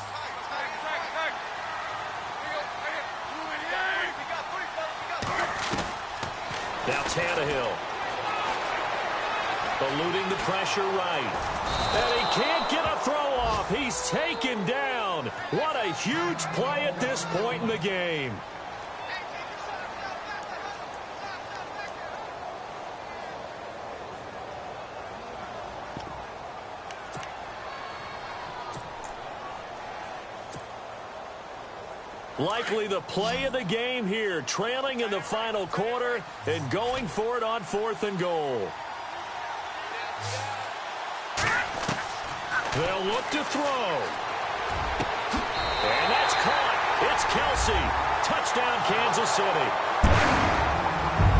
Now Tannehill. Eluding the pressure right. And he can't get a throw off. He's taken down. What a huge play at this point in the game. Likely the play of the game here, trailing in the final quarter and going for it on 4th and goal. They'll look to throw. And that's caught. It's Kelce. Touchdown, Kansas City.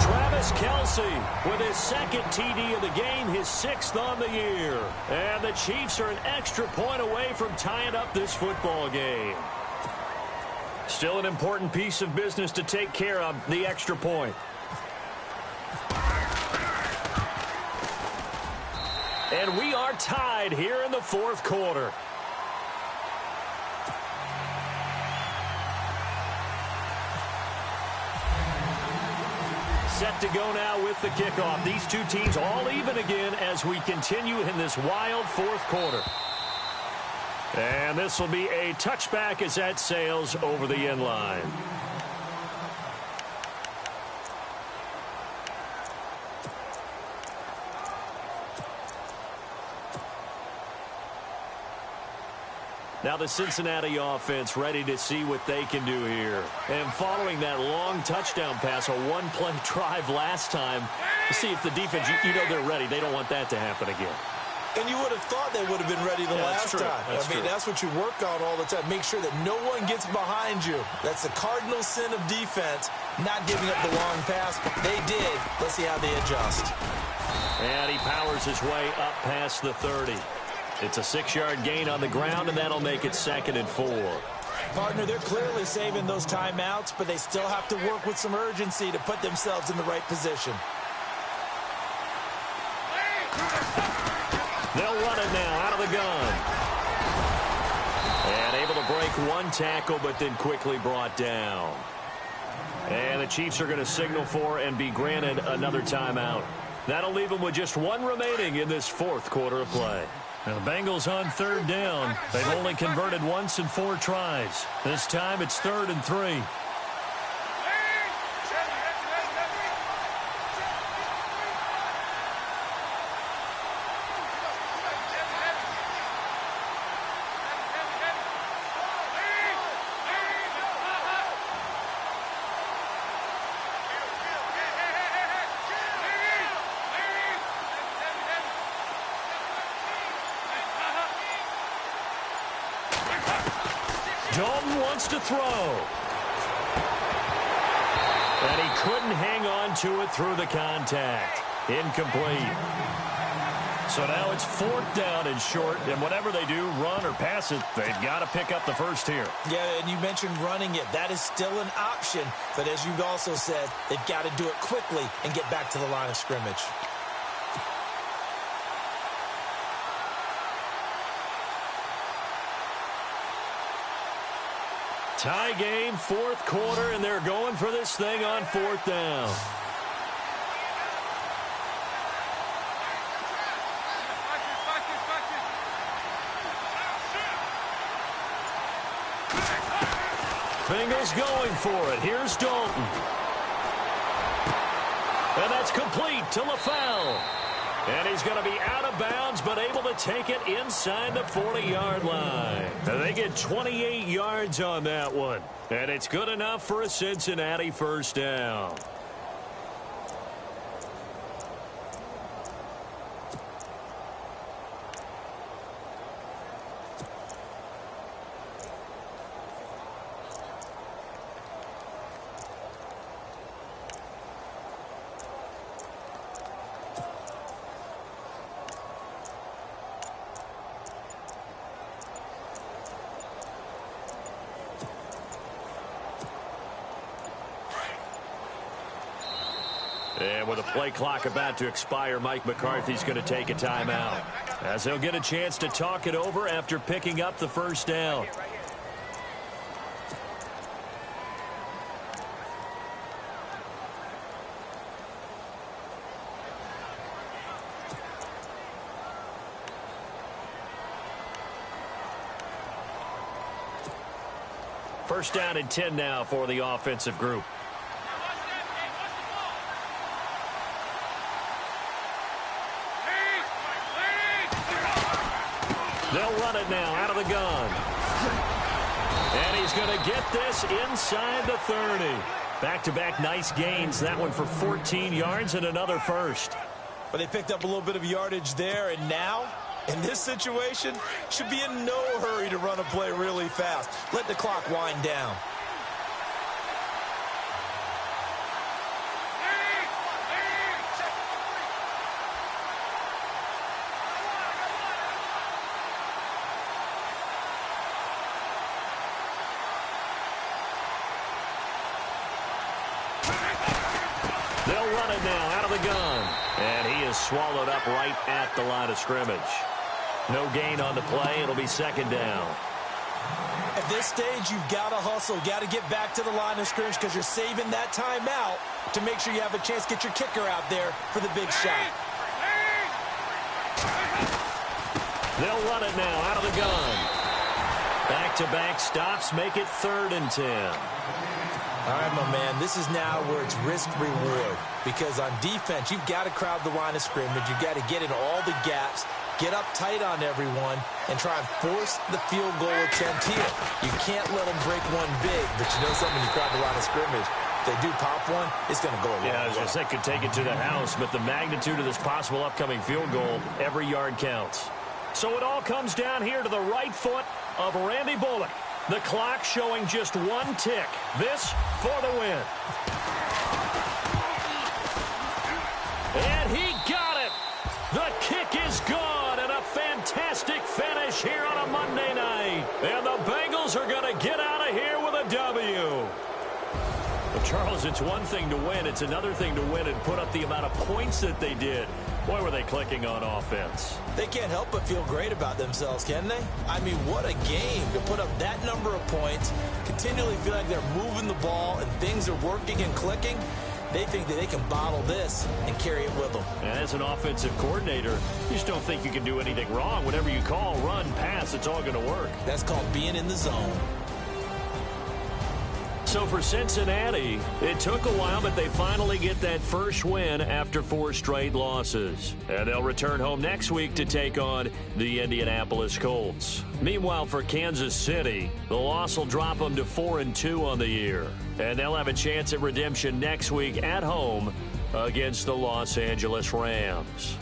Travis Kelce with his 2nd TD of the game, his 6th on the year. And the Chiefs are an extra point away from tying up this football game. Still an important piece of business to take care of, the extra point. And we are tied here in the 4th quarter. Set to go now with the kickoff. These two teams all even again as we continue in this wild 4th quarter. And this will be a touchback as that sails over the end line. Now the Cincinnati offense ready to see what they can do here. And following that long touchdown pass, a one-play drive last time, to see if the defense, you know they're ready. They don't want that to happen again. And you would have thought they would have been ready the last time. That's true. That's what you work on all the time. Make sure that no one gets behind you. That's the cardinal sin of defense, not giving up the long pass. They did. Let's see how they adjust. And he powers his way up past the 30. It's a 6-yard gain on the ground, and that'll make it 2nd and 4. Partner, they're clearly saving those timeouts, but they still have to work with some urgency to put themselves in the right position. They'll run it now out of the gun. And able to break one tackle, but then quickly brought down. And the Chiefs are going to signal for and be granted another timeout. That'll leave them with just one remaining in this 4th quarter of play. Now the Bengals on 3rd down. They've only converted once in 4 tries. This time it's 3rd and 3. Dalton wants to throw. And he couldn't hang on to it through the contact. Incomplete. So now it's 4th down and short, and whatever they do, run or pass it, they've got to pick up the first here. Yeah, and you mentioned running it. That is still an option. But as you've also said, they've got to do it quickly and get back to the line of scrimmage. Tie game, 4th quarter, and they're going for this thing on 4th down. Bengals going for it. Here's Dalton. And that's complete to LaFell. And he's going to be out of bounds, but able to take it inside the 40-yard line. And they get 28 yards on that one. And it's good enough for a Cincinnati first down. And with a play clock about to expire, Mike McCarthy's going to take a timeout, as he'll get a chance to talk it over after picking up the first down. First down and 10 now for the offensive group. They'll run it now out of the gun. And he's going to get this inside the 30. Back-to-back nice gains. That one for 14 yards and another first. But they picked up a little bit of yardage there, and now, in this situation, should be in no hurry to run a play really fast. Let the clock wind down. They'll run it now out of the gun. And he is swallowed up right at the line of scrimmage. No gain on the play. It'll be 2nd down. At this stage, you've got to hustle. Got to get back to the line of scrimmage because you're saving that timeout to make sure you have a chance to get your kicker out there for the big shot. They'll run it now out of the gun. Back-to-back stops make it 3rd and 10. All right, my man, this is now where it's risk-reward. Because on defense, you've got to crowd the line of scrimmage. You've got to get in all the gaps, get up tight on everyone, and try and force the field goal attempt here. You can't let them break one big, but you know something, when you crowd the line of scrimmage, If they do pop one, it's going to go a long way. Yeah, I was going to say, could take it to the house, but the magnitude of this possible upcoming field goal, every yard counts. So it all comes down here to the right foot of Randy Bullock. The clock showing just one tick. This for the win. And he got it. The kick is gone, and a fantastic finish here on a Monday night. And the Bengals are going to get out of here with a W. Well, Charles, it's one thing to win. It's another thing to win and put up the amount of points that they did. Boy, were they clicking on offense. They can't help but feel great about themselves, can they? I mean, what a game to put up that number of points, continually feel like they're moving the ball and things are working and clicking. They think that they can bottle this and carry it with them. And as an offensive coordinator, you just don't think you can do anything wrong. Whatever you call, run, pass, it's all going to work. That's called being in the zone. So for Cincinnati, it took a while, but they finally get that first win after 4 straight losses. And they'll return home next week to take on the Indianapolis Colts. Meanwhile, for Kansas City, the loss will drop them to 4-2 on the year. And they'll have a chance at redemption next week at home against the Los Angeles Rams.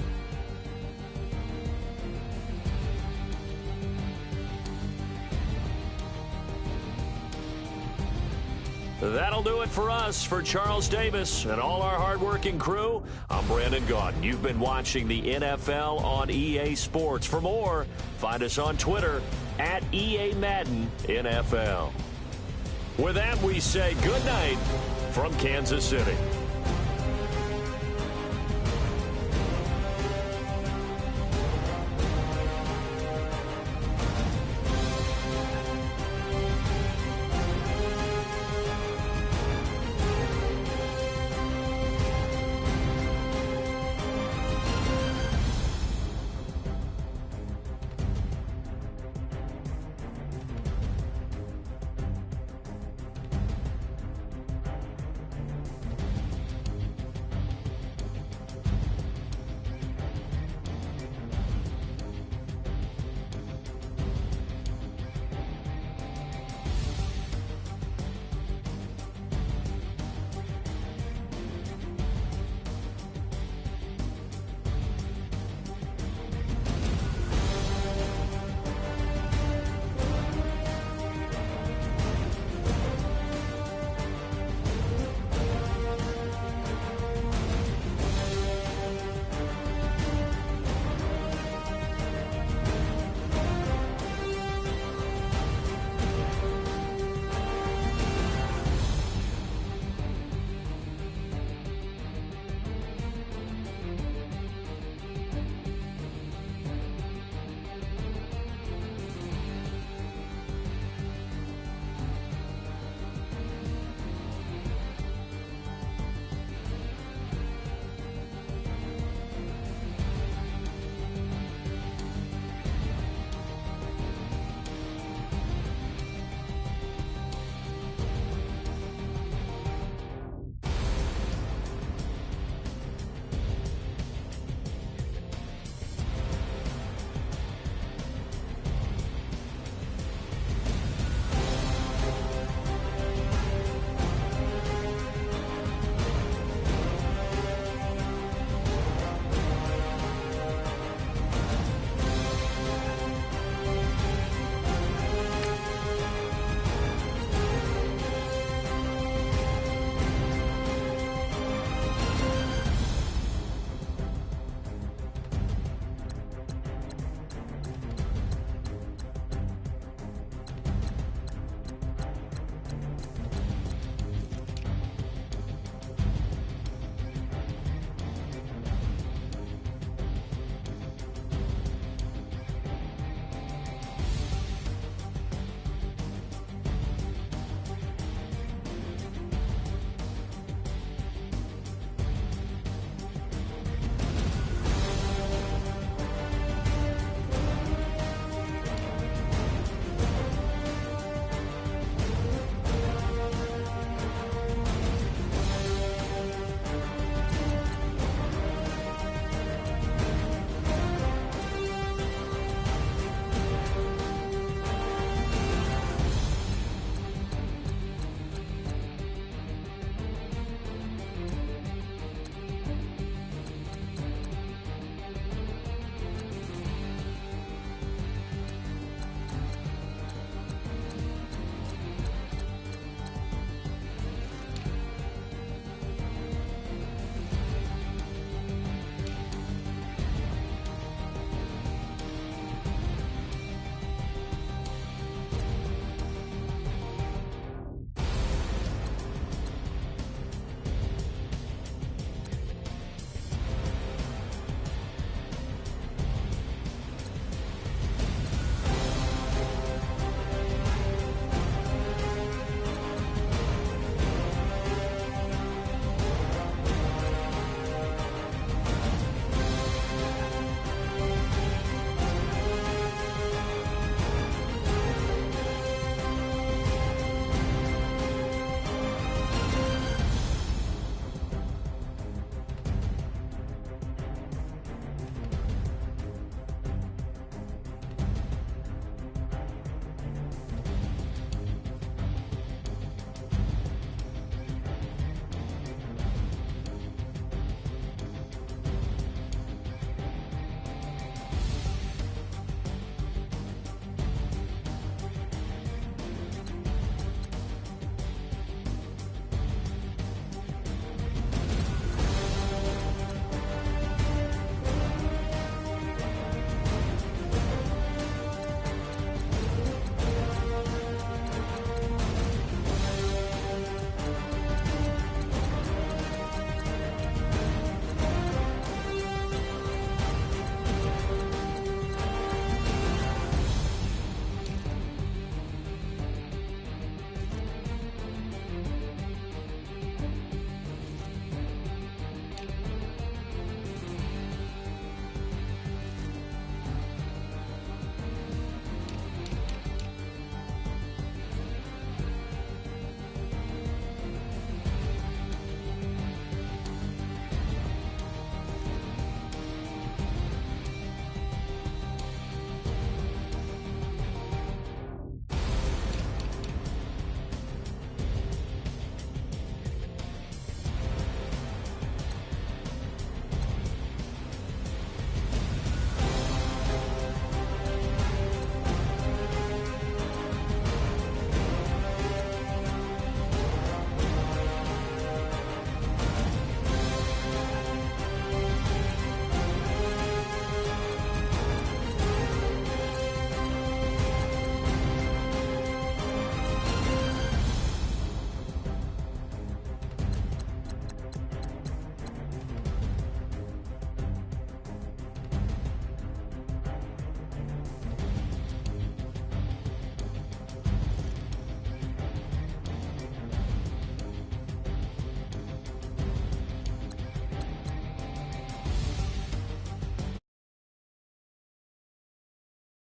That'll do it for us. For Charles Davis and all our hardworking crew, I'm Brandon Gaudin. You've been watching the NFL on EA Sports. For more, find us on Twitter at @EAMaddenNFL. With that, we say good night from Kansas City.